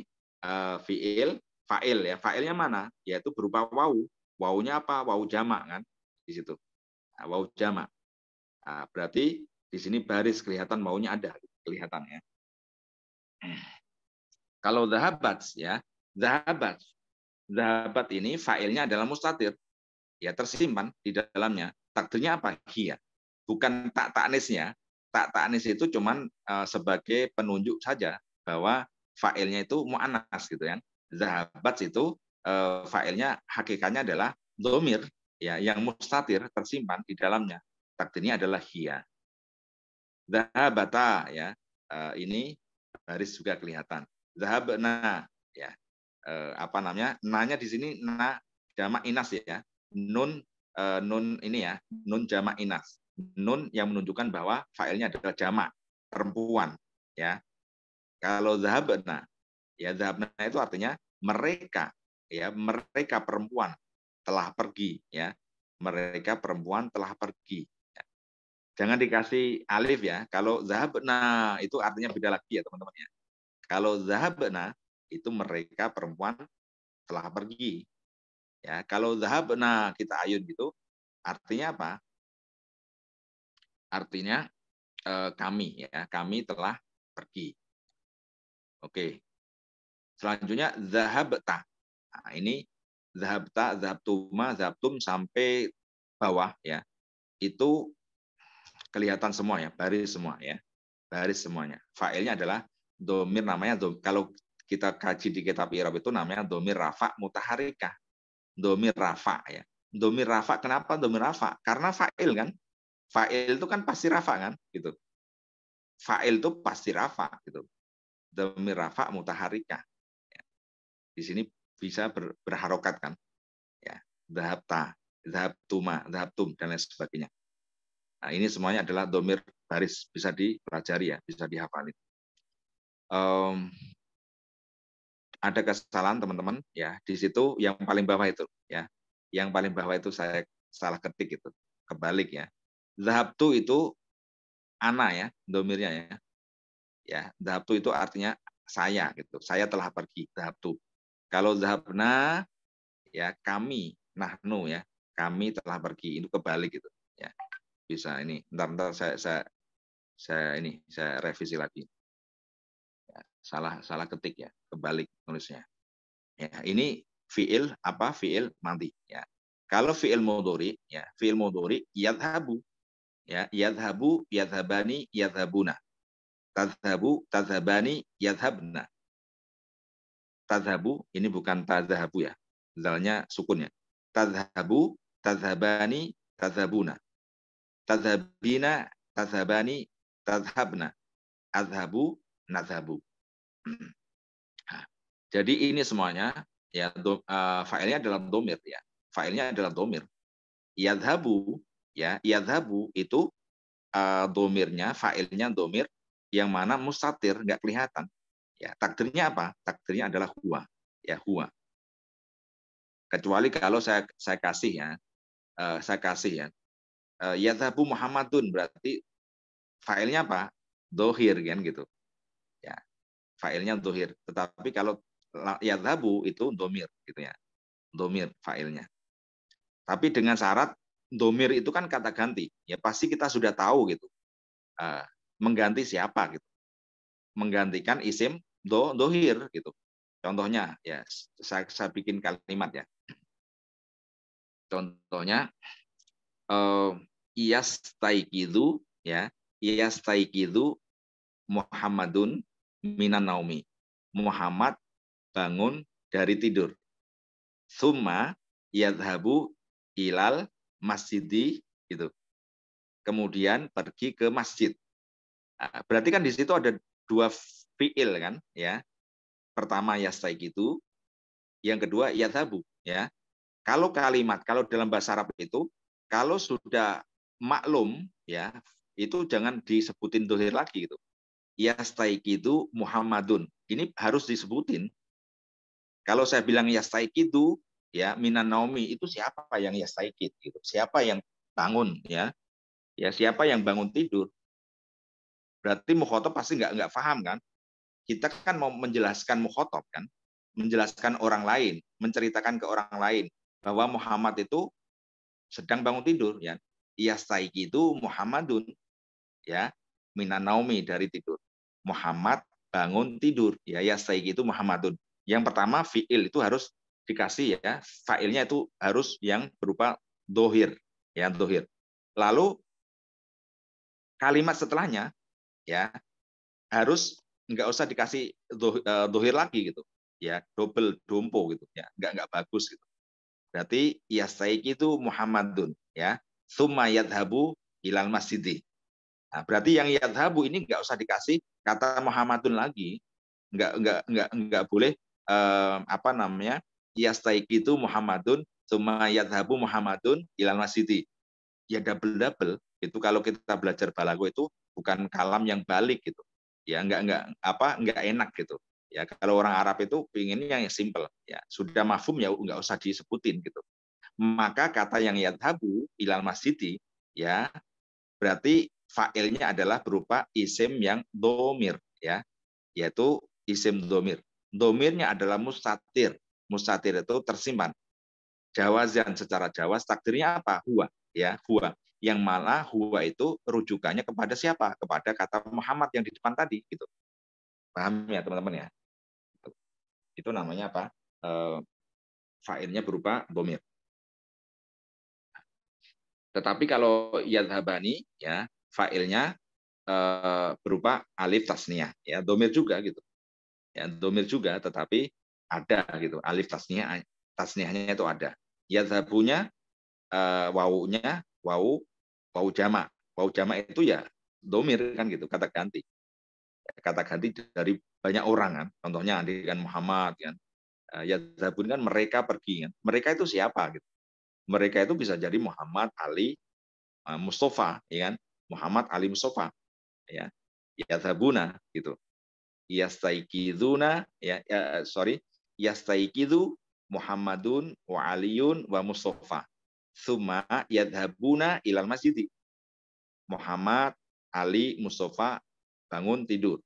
fa'il ya. Fa'ilnya mana? Yaitu berupa wau. Waunya apa? Wau jamak kan di situ. Nah, wau jamak. Nah, berarti di sini baris kelihatan waunya ada, kelihatan ya. Kalau zahabat ya, zahabat. Zahabat ini fa'ilnya adalah mustatir. Ya, tersimpan di dalamnya. Takdirnya apa? Hiya. Bukan tak ta'nisnya. Tak ta'nis itu cuman sebagai penunjuk saja bahwa fa'ilnya itu mu'annas gitu kan. Zahabat itu fa'ilnya hakikatnya adalah dhamir ya, yang mustatir tersimpan di dalamnya. Takdirnya adalah hiya. Zahabata ya. Ini baris juga kelihatan. Zahabna ya. Apa namanya? Na-nya di sini na jamak inas ya. Nun nun ini ya, nun jamak inas. Nun yang menunjukkan bahwa fa'ilnya adalah jamak, perempuan ya. Kalau zahabna ya, zahabna itu artinya mereka ya, mereka perempuan telah pergi ya. Mereka perempuan telah pergi. Ya. Jangan dikasih alif ya. Kalau zahabna itu artinya beda lagi ya, teman-teman ya. Kalau zahabna itu mereka perempuan telah pergi. Ya, kalau zahabna kita ayun gitu, artinya apa? Artinya kami ya, kami telah pergi. Oke. Selanjutnya zahabta. Nah, ini zahabta, zahabtuma, zahabtum sampai bawah ya. Itu kelihatan semua ya, baris semua ya. Baris semuanya. Fa'ilnya adalah domir, namanya kalau kita kaji di kitab i'rab itu namanya domir rafa mutaharikah. Domir rafa ya. Domir rafa, kenapa domir rafa? Karena fa'il kan. Fa'il itu kan pasti rafa kan, gitu. Fa'il itu pasti rafa gitu. Domir rafa mutaharikah. Ya. Di sini bisa berharokat kan. Ya. Dhahabta, dhahabtuma, dhahabtum dan lain sebagainya. Nah, ini semuanya adalah domir baris, bisa dipelajari ya, bisa dihafalin. Ada kesalahan teman-teman ya di situ, yang paling bawah itu ya, yang paling bawah itu saya salah ketik itu, kebalik ya. Zahabtu itu ana ya, domirnya ya. Ya, zahabtu itu artinya saya gitu. Saya telah pergi, zahabtu. Kalau zahabna ya kami, nahnu ya. Kami telah pergi, itu kebalik gitu ya. Bisa ini. Bentar saya ini saya revisi lagi. Ya, salah ketik ya, kebalik nulisnya. Ya, ini fiil apa? Fiil madhi ya. Kalau fiil mudhari ya, fiil mudhari yadhabu ya, yadhabu, yadhabani, yadhabuna. Tadhabu, tadhabani, yadhabna. Tadhabu ini bukan tadhabu ya. Zalnya sukun ya. Tadhabu, tadhabani, tadhabuna. Tadhabina, tadhabani, tadhabna. Adhabu, nadhabu. Jadi ini semuanya ya, fa'ilnya adalah domir ya. Fa'ilnya adalah domir. Yadhabu ya, yadhabu itu domirnya, fa'ilnya domir yang mana mustatir, nggak kelihatan. Ya, takdirnya apa? Takdirnya adalah huwa. Ya, huwa. Kecuali kalau saya kasih ya, saya kasih ya. Yadhabu Muhammadun berarti fa'ilnya apa? Dohir kan gitu. Ya, fa'ilnya dohir. Tetapi kalau yadhabu itu domir gitu ya. Domir fa'ilnya. Tapi dengan syarat domir itu kan kata ganti. Ya pasti kita sudah tahu gitu. Mengganti siapa gitu. Menggantikan isim dohir gitu. Contohnya ya saya bikin kalimat ya. Contohnya iyastaikidu ya, iyastaikidu Muhammadun minan naumi. Muhammad bangun dari tidur. Summa yadhabu ilal masjidi gitu. Kemudian pergi ke masjid. Nah, berarti kan di situ ada dua fiil kan, ya. Pertama yastaiqidu, yang kedua yadhabu, ya. Kalau dalam bahasa Arab itu, kalau sudah maklum, ya, itu jangan disebutin dohir lagi gitu. Yastaiqidu Muhammadun. Ini harus disebutin. Kalau saya bilang yastaiqidu, ya, minan naumi, itu siapa yang yastaikid gitu. Siapa yang bangun, ya. Ya, siapa yang bangun tidur? Berarti mukhotob pasti nggak paham kan? Kita kan mau menjelaskan mukhotob kan, menjelaskan orang lain, menceritakan ke orang lain bahwa Muhammad itu sedang bangun tidur, ya. Yastaiqidu Muhammadun, ya, minan naumi, dari tidur. Muhammad bangun tidur, ya, yastaiqidu Muhammadun. Yang pertama fiil itu harus dikasih, ya, failnya itu harus yang berupa dohir, ya, dohir. Lalu kalimat setelahnya, ya, harus nggak usah dikasih dohir lagi gitu, ya, double dompo gitu, ya, nggak bagus gitu. Berarti yastaiqidu Muhammadun, ya, summa yadhabu ilal masjidi. Nah, berarti yang yadhabu ini nggak usah dikasih kata Muhammadun lagi, nggak boleh apa namanya, yastaiqidu Muhammadun summa yadhabu Muhammadun ilal masjidi. Ya double itu kalau kita belajar balago itu bukan kalam yang balik gitu, ya, nggak enak gitu, ya. Kalau orang Arab itu pinginnya yang simple, ya, sudah mafhum ya nggak usah disebutin gitu. Maka kata yang yadhabu ilal masjidi, ya, berarti fa'ilnya adalah berupa isim yang domir, ya, yaitu isim domir. Domirnya adalah mustatir. Mustatir itu tersimpan. Jawazan secara jawaz takdirnya apa? Huwa, ya, huwa. Yang malah huwa itu rujukannya kepada siapa? Kepada kata Muhammad yang di depan tadi gitu. Paham ya teman-teman ya? Itu namanya apa? Fa'ilnya berupa domir. Tetapi kalau yadhabani, ya, fa'ilnya berupa alif tasniyah, ya, domir juga gitu, ya, domir juga, tetapi ada gitu, alif tasniyah, tasniyahnya itu ada. Yadhabunya wawunya wau jamak itu ya domir kan gitu, kata ganti dari banyak orang kan, contohnya kan Muhammad kan, yadhabun kan mereka pergi kan, mereka itu siapa gitu, mereka itu bisa jadi Muhammad, Ali, Mustafa, ya kan, Muhammad, Ali, Mustafa, ya, yadhabuna gitu. Yastaikiduna, yastaikidu Muhammadun wa Aliyun wa Mustafa. Summa yadhabuna ilal masjid. Muhammad, Ali, Mustafa bangun tidur.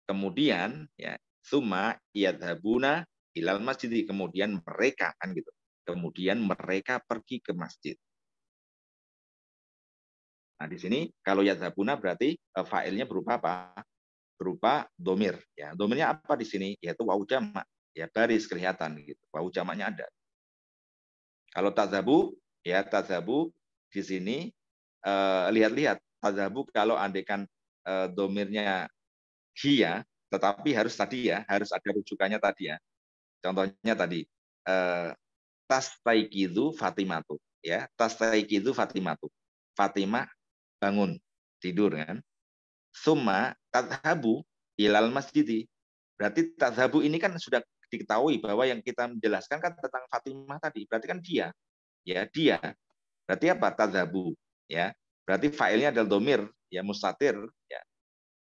Kemudian, ya, summa yadhabuna ilal masjid. Kemudian mereka kan gitu. Kemudian mereka pergi ke masjid. Nah, di sini kalau yadhabuna berarti fa'ilnya berupa apa? Berupa domir, ya. Domirnya apa di sini? Yaitu wau jamak, ya, baris kelihatan gitu. Wau jamaknya ada. Kalau tadzabu, ya, tadzabu di sini lihat-lihat tadzabu kalau andekan domirnya hiya, tetapi harus tadi, ya, harus ada rujukannya tadi, ya. Contohnya tadi tastaiqidu Fatimatu, ya, tastaiqidu Fatimatu. Fatimah bangun tidur kan. Summa tadhabu ilal masjidi. Berarti tadhabu ini kan sudah diketahui bahwa yang kita menjelaskan kan tentang Fatimah tadi. Berarti kan dia, ya, dia. Berarti apa? Tadhabu, ya. Berarti fa'ilnya adalah domir, ya, mustatir, ya.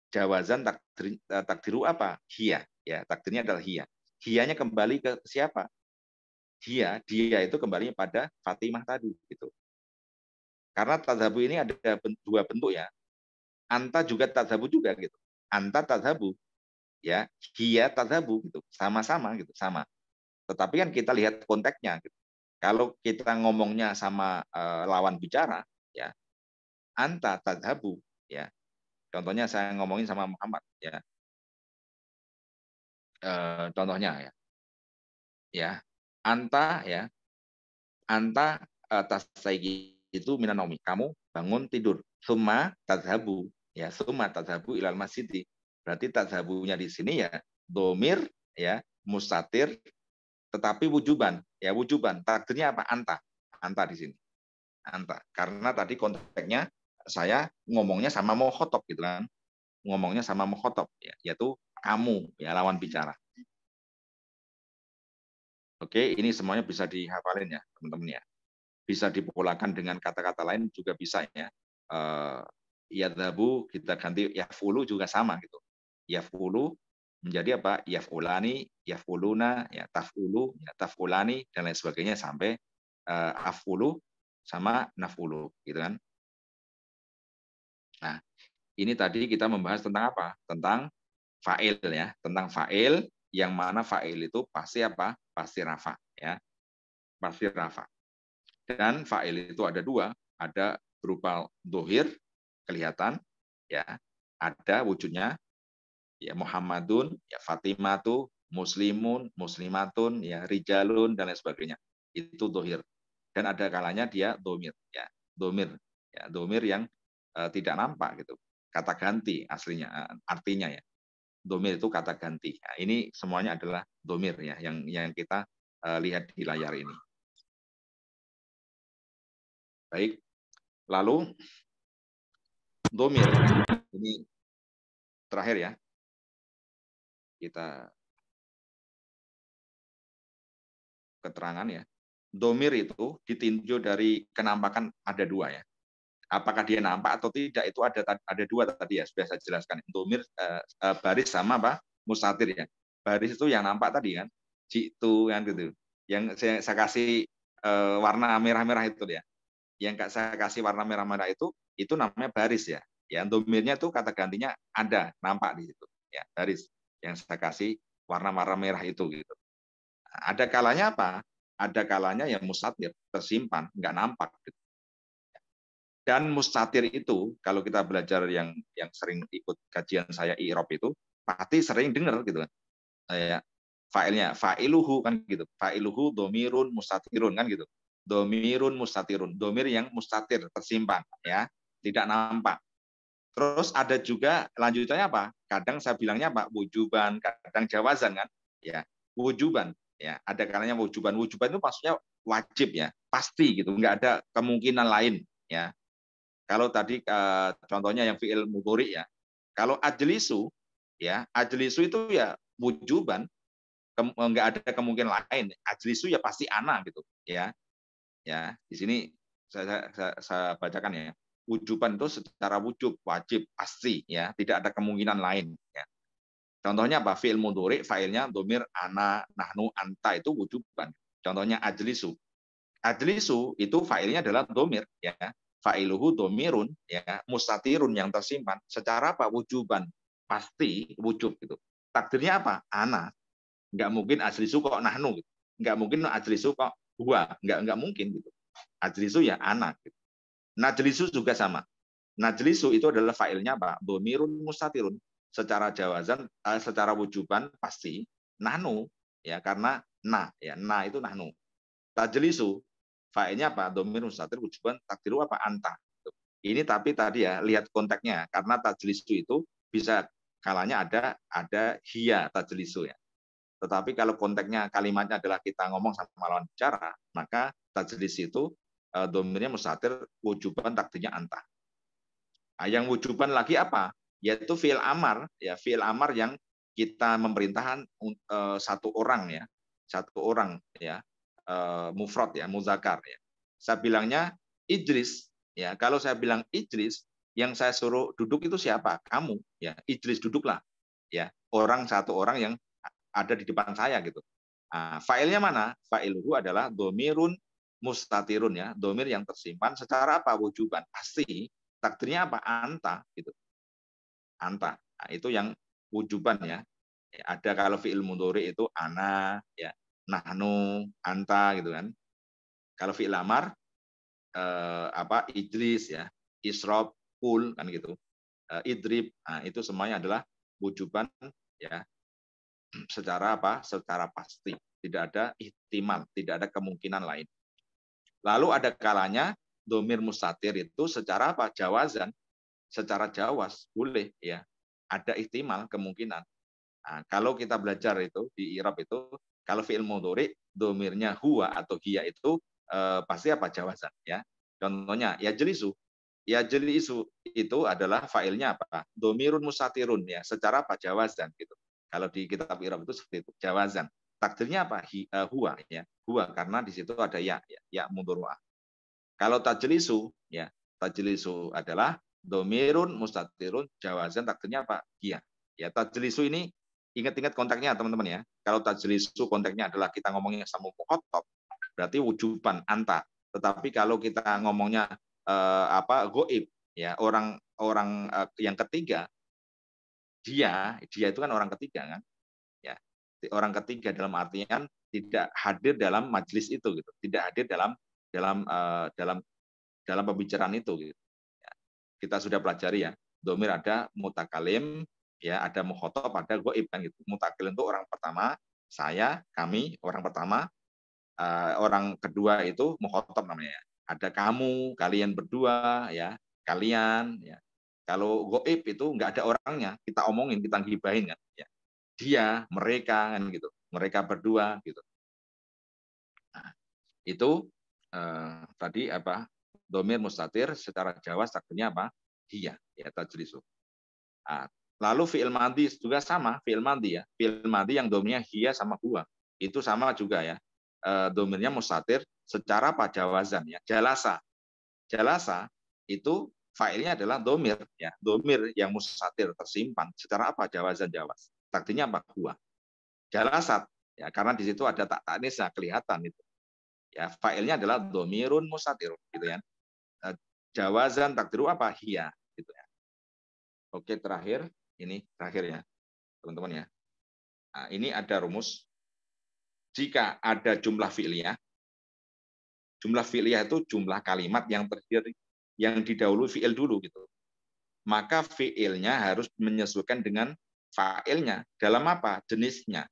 Jawazan takdiru apa? Hiya, ya. Takdirnya adalah hiya. Hiyanya kembali ke siapa? Dia itu kembalinya pada Fatimah tadi gitu. Karena tadhabu ini ada dua bentuk, ya. Anta juga tadhabu juga gitu. Anta tadhabu, ya, hiya tadhabu gitu. Sama-sama gitu, sama. Tetapi kan kita lihat konteksnya gitu. Kalau kita ngomongnya sama lawan bicara, ya, anta tadhabu, ya. Contohnya saya ngomongin sama Muhammad, ya. Contohnya, ya. Ya, anta, ya. Anta tastaigi itu minanomi. Kamu bangun tidur. Summa tadhabu, ya, summa tadhabu ilal masjidi. Berarti tadhabunya di sini, ya, domir, ya, mustatir, tetapi wujuban, ya, wujuban. Takdirnya apa? Anta di sini. anta. Karena tadi konteksnya saya ngomongnya sama mukhatab gitu kan. Ngomongnya sama mukhatab ya, yaitu kamu ya, lawan bicara. Oke, ini semuanya bisa dihafalin ya, teman-teman ya. Bisa dipolakan dengan kata-kata lain juga bisa ya. Yadhabu kita ganti yafulu juga sama gitu. Yafulu menjadi apa? Yafulani, yafuluna, ya tafulu, ya tafulani dan lain sebagainya sampai afulu sama nafulu gitu kan. Nah, ini tadi kita membahas tentang apa? Tentang fa'il ya, tentang fa'il yang mana fa'il itu pasti apa? Pasti rafa ya. Pasti rafa. Dan fa'il itu ada dua, ada berupa dohir kelihatan ya, ada wujudnya ya Muhammadun, ya Fatimatu, Muslimun, Muslimatun, ya Rijalun dan lain sebagainya. Itu dohir. Dan ada kalanya dia domir ya, domir yang tidak nampak gitu. Kata ganti aslinya artinya ya. Domir itu kata ganti. Nah, ini semuanya adalah domir ya yang kita lihat di layar ini. Baik. Lalu domir ini terakhir ya. Kita keterangan ya. Domir itu ditinjau dari kenampakan ada dua ya. Apakah dia nampak atau tidak itu ada dua tadi ya, sudah saya jelaskan. Domir baris sama apa? Mustatir ya. Baris itu yang nampak tadi kan. Jitu kan gitu. Yang saya kasih warna merah-merah itu ya. Yang saya kasih warna merah-merah itu namanya baris ya. Ya, domirnya itu kata gantinya ada, nampak di situ. Ya, baris yang saya kasih warna-warna merah itu gitu. Ada kalanya apa? Ada kalanya yang mustatir, tersimpan, nggak nampak. Gitu. Dan mustatir itu, kalau kita belajar yang sering ikut kajian saya i'rab itu, pasti sering dengar gitu kan. Kayak fa'ilnya, fa'iluhu kan gitu. Fa'iluhu domirun mustatirun kan gitu. Domirun mustatirun, domir yang mustatir, tersimpan ya, tidak nampak. Terus ada juga lanjutannya apa? Kadang saya bilangnya apa? Wujuban, kadang jawazan kan? Ya, wujuban. Ya, ada kalanya wujuban. Wujuban itu maksudnya wajib ya, pasti gitu, nggak ada kemungkinan lain ya. Kalau tadi contohnya yang fi'il mudhari ya. Kalau ajlisu ya, ajlisu itu ya wujuban, nggak ada kemungkinan lain. Ajlisu ya pasti ana gitu ya. Ya, di sini saya bacakan ya. Wujuban itu secara wujub, wajib, pasti ya, tidak ada kemungkinan lain ya. Contohnya apa? Fi'il mudhari, fa'ilnya domir ana, nahnu, anta itu wujuban. Contohnya ajlisu. Ajlisu itu fa'ilnya adalah domir ya. Fa'iluhu domirun ya, mustatirun yang tersimpan. Secara apa? Wujuban. Pasti wujub gitu. Takdirnya apa? Ana. Nggak mungkin ajlisu kok nahnu gitu. Nggak mungkin ajlisu kok huwa. Nggak mungkin gitu. Ajlisu ya ana gitu. Najlisu juga sama. Najlisu itu adalah fa'ilnya apa? Domirun mustatirun. Secara jawazan, secara wujuban pasti nahnu ya, karena ya, itu nahnu. Tajlisu fa'ilnya apa? Domir mustatir wujuban takdiru apa? Anta. Ini tapi tadi ya lihat konteksnya, karena tajlisu itu bisa kalanya ada hiya tajlisu ya. Tetapi kalau konteksnya kalimatnya adalah kita ngomong sama lawan bicara, maka tajlis itu domirnya mustatir wujuban takdirnya anta. Nah, yang wujuban lagi apa? Yaitu fi'il amar ya, fi'il amar yang kita memerintahkan satu orang ya, mufrad ya, muzakkar ya. Saya bilangnya Idris ya. Kalau saya bilang Idris, yang saya suruh duduk itu siapa? Kamu ya. Idris duduklah ya. Satu orang yang ada di depan saya gitu. Nah, fa'ilnya mana? Fa'iluhu adalah domirun mustatirun ya, domir yang tersimpan secara apa? Wujuban. Pasti takdirnya apa? Anta gitu. Anta. Nah, itu yang wujuban ya. Ada kalau fi'il mudhari itu ana ya, nahnu, anta gitu kan. Kalau fi'il amar Idris ya, isrob, kul kan gitu. Idrib. Nah, itu semuanya adalah wujuban ya, secara apa? Secara pasti. Tidak ada ihtimal, tidak ada kemungkinan lain. Lalu ada kalanya domir mustatir itu secara apa? Jawazan, secara jawas boleh ya. Ada ihtimal kemungkinan. Nah, kalau kita belajar itu di i'rab itu, kalau fi'il mudhari domirnya huwa atau hiya itu pasti apa? Jawazan ya. Contohnya yajlisu. Yajlisu itu adalah failnya apa? Domirun mustatirun ya, secara apa? Jawazan gitu. Kalau di kitab i'rab itu seperti itu, jawazan. Takdirnya apa? Huwa ya. Huwa karena di situ ada ya mudhari'ah. Kalau tajlisu ya, tajlisu adalah domirun mustatirun jawazan, takdirnya apa? Iya. Ya, tajlisu ini ingat-ingat konteksnya teman-teman ya. Kalau tajlisu konteksnya adalah kita ngomongnya sama mukhatab, berarti wujuban anta. Tetapi kalau kita ngomongnya goib ya, orang yang ketiga, dia itu kan orang ketiga kan, ya. Orang ketiga dalam artian tidak hadir dalam majelis itu gitu, tidak hadir dalam dalam dalam dalam pembicaraan itu gitu. Ya. Kita sudah pelajari ya, domir ada mutakalim, ya ada mukhotob, ada goib kan gitu. Mutakalim itu orang pertama, saya, kami, orang pertama, orang kedua itu mukhotob namanya. Ada kamu, kalian berdua, ya, kalian, ya. Kalau goib itu nggak ada orangnya, kita omongin, kita gibahin kan, ya. Dia, mereka kan gitu, mereka berdua gitu. Nah, itu tadi apa? Domir mustatir secara Jawa takdirnya apa? Hiya, ya tajlisu. Nah, lalu fi'il madhi juga sama, fi'il madhi ya. Fi'il madhi yang domirnya hiya sama huwa. Itu sama juga ya. Domirnya mustatir secara apa? Jawazan ya. Jalasa. Jalasa itu failnya adalah domir ya. Domir yang mustatir tersimpan secara apa? Jawazan jawaz. Takdirnya apa? Huwa. Jalasat ya, karena di situ ada tak tanisnya kelihatan itu. Ya, failnya adalah domirun mustatir gitu ya. Jawazan takdiru apa? Hiya gitu ya. Oke, terakhir ini terakhir ya, teman-teman ya. Nah, ini ada rumus. Jika ada jumlah fi'liyah itu jumlah kalimat yang terdiri yang didahului fi'il dulu gitu. Maka fi'ilnya harus menyesuaikan dengan fa'ilnya dalam apa? Jenisnya.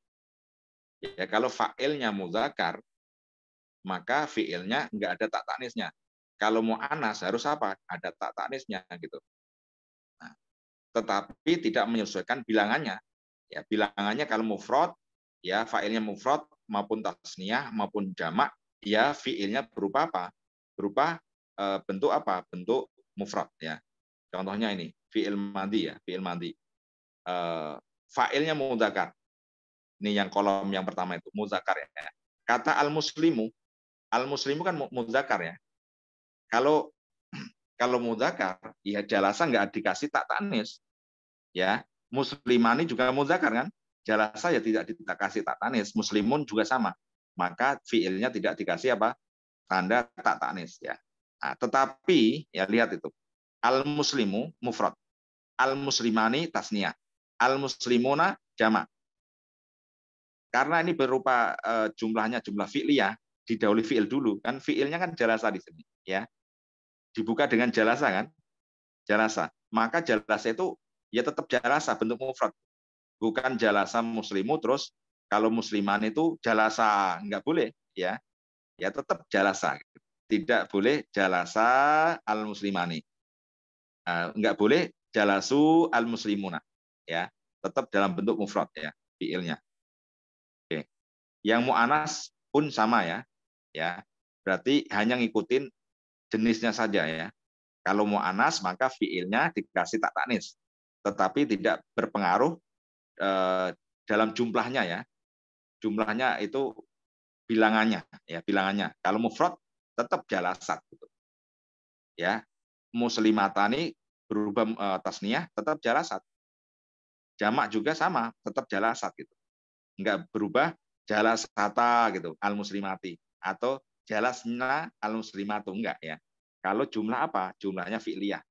Ya, kalau fa'ilnya muzakkar, maka fi'ilnya enggak ada tak tanisnya. Kalau mau anas harus apa? Ada tak tanisnya gitu. Nah, tetapi tidak menyesuaikan bilangannya. Ya, bilangannya kalau mufrad, ya fa'ilnya mufrad maupun tasniyah maupun jamak, ya fi'ilnya berupa apa? Berupa bentuk apa? Bentuk mufrad ya. Contohnya ini, fi'il madhi ya, fi'il madhi. Fa'ilnya mudzakkar. Ini yang kolom yang pertama itu, mudzakkar ya. Kata al-muslimu kan mudzakkar ya. Kalau kalau mudzakkar, ya jalasa nggak dikasih tak tanis. Ya, muslimani juga mudzakkar kan? Jalasa ya tidak dikasih tak tanis, muslimun juga sama. Maka fiilnya tidak dikasih apa? Tanda tak tanis ya. Nah, tetapi ya lihat itu. Al muslimu mufrad. Al muslimani tasniyah. Al muslimuna jamak. Karena ini berupa jumlahnya jumlah fi'liyah, didahului fi'il dulu kan, fi'ilnya kan jalasa di sini ya. Dibuka dengan jalasa kan? Jalasa. Maka jalasa itu ya tetap jalasa bentuk mufrad. Bukan jalasa muslimu terus kalau musliman itu jalasa, nggak boleh ya. Ya tetap jalasa. Tidak boleh jalasa al muslimani. Nggak boleh jalasu al muslimuna ya. Tetap dalam bentuk mufrad ya fiilnya. Oke. Yang mu'anas pun sama ya. Ya. Berarti hanya ngikutin jenisnya saja ya. Kalau mu'anas maka fiilnya dikasih tak tanis. Tetapi tidak berpengaruh dalam jumlahnya ya. Jumlahnya itu bilangannya ya, bilangannya. Kalau mufrad tetap jalasat gitu. Ya. Muslimatani berubah tasniyah tetap jalasat. Jamak juga sama, tetap jalasat gitu. Enggak berubah jalasata gitu, al muslimati atau jalasna al muslimatu enggak ya. Kalau jumlah apa? Jumlahnya fi'liyah.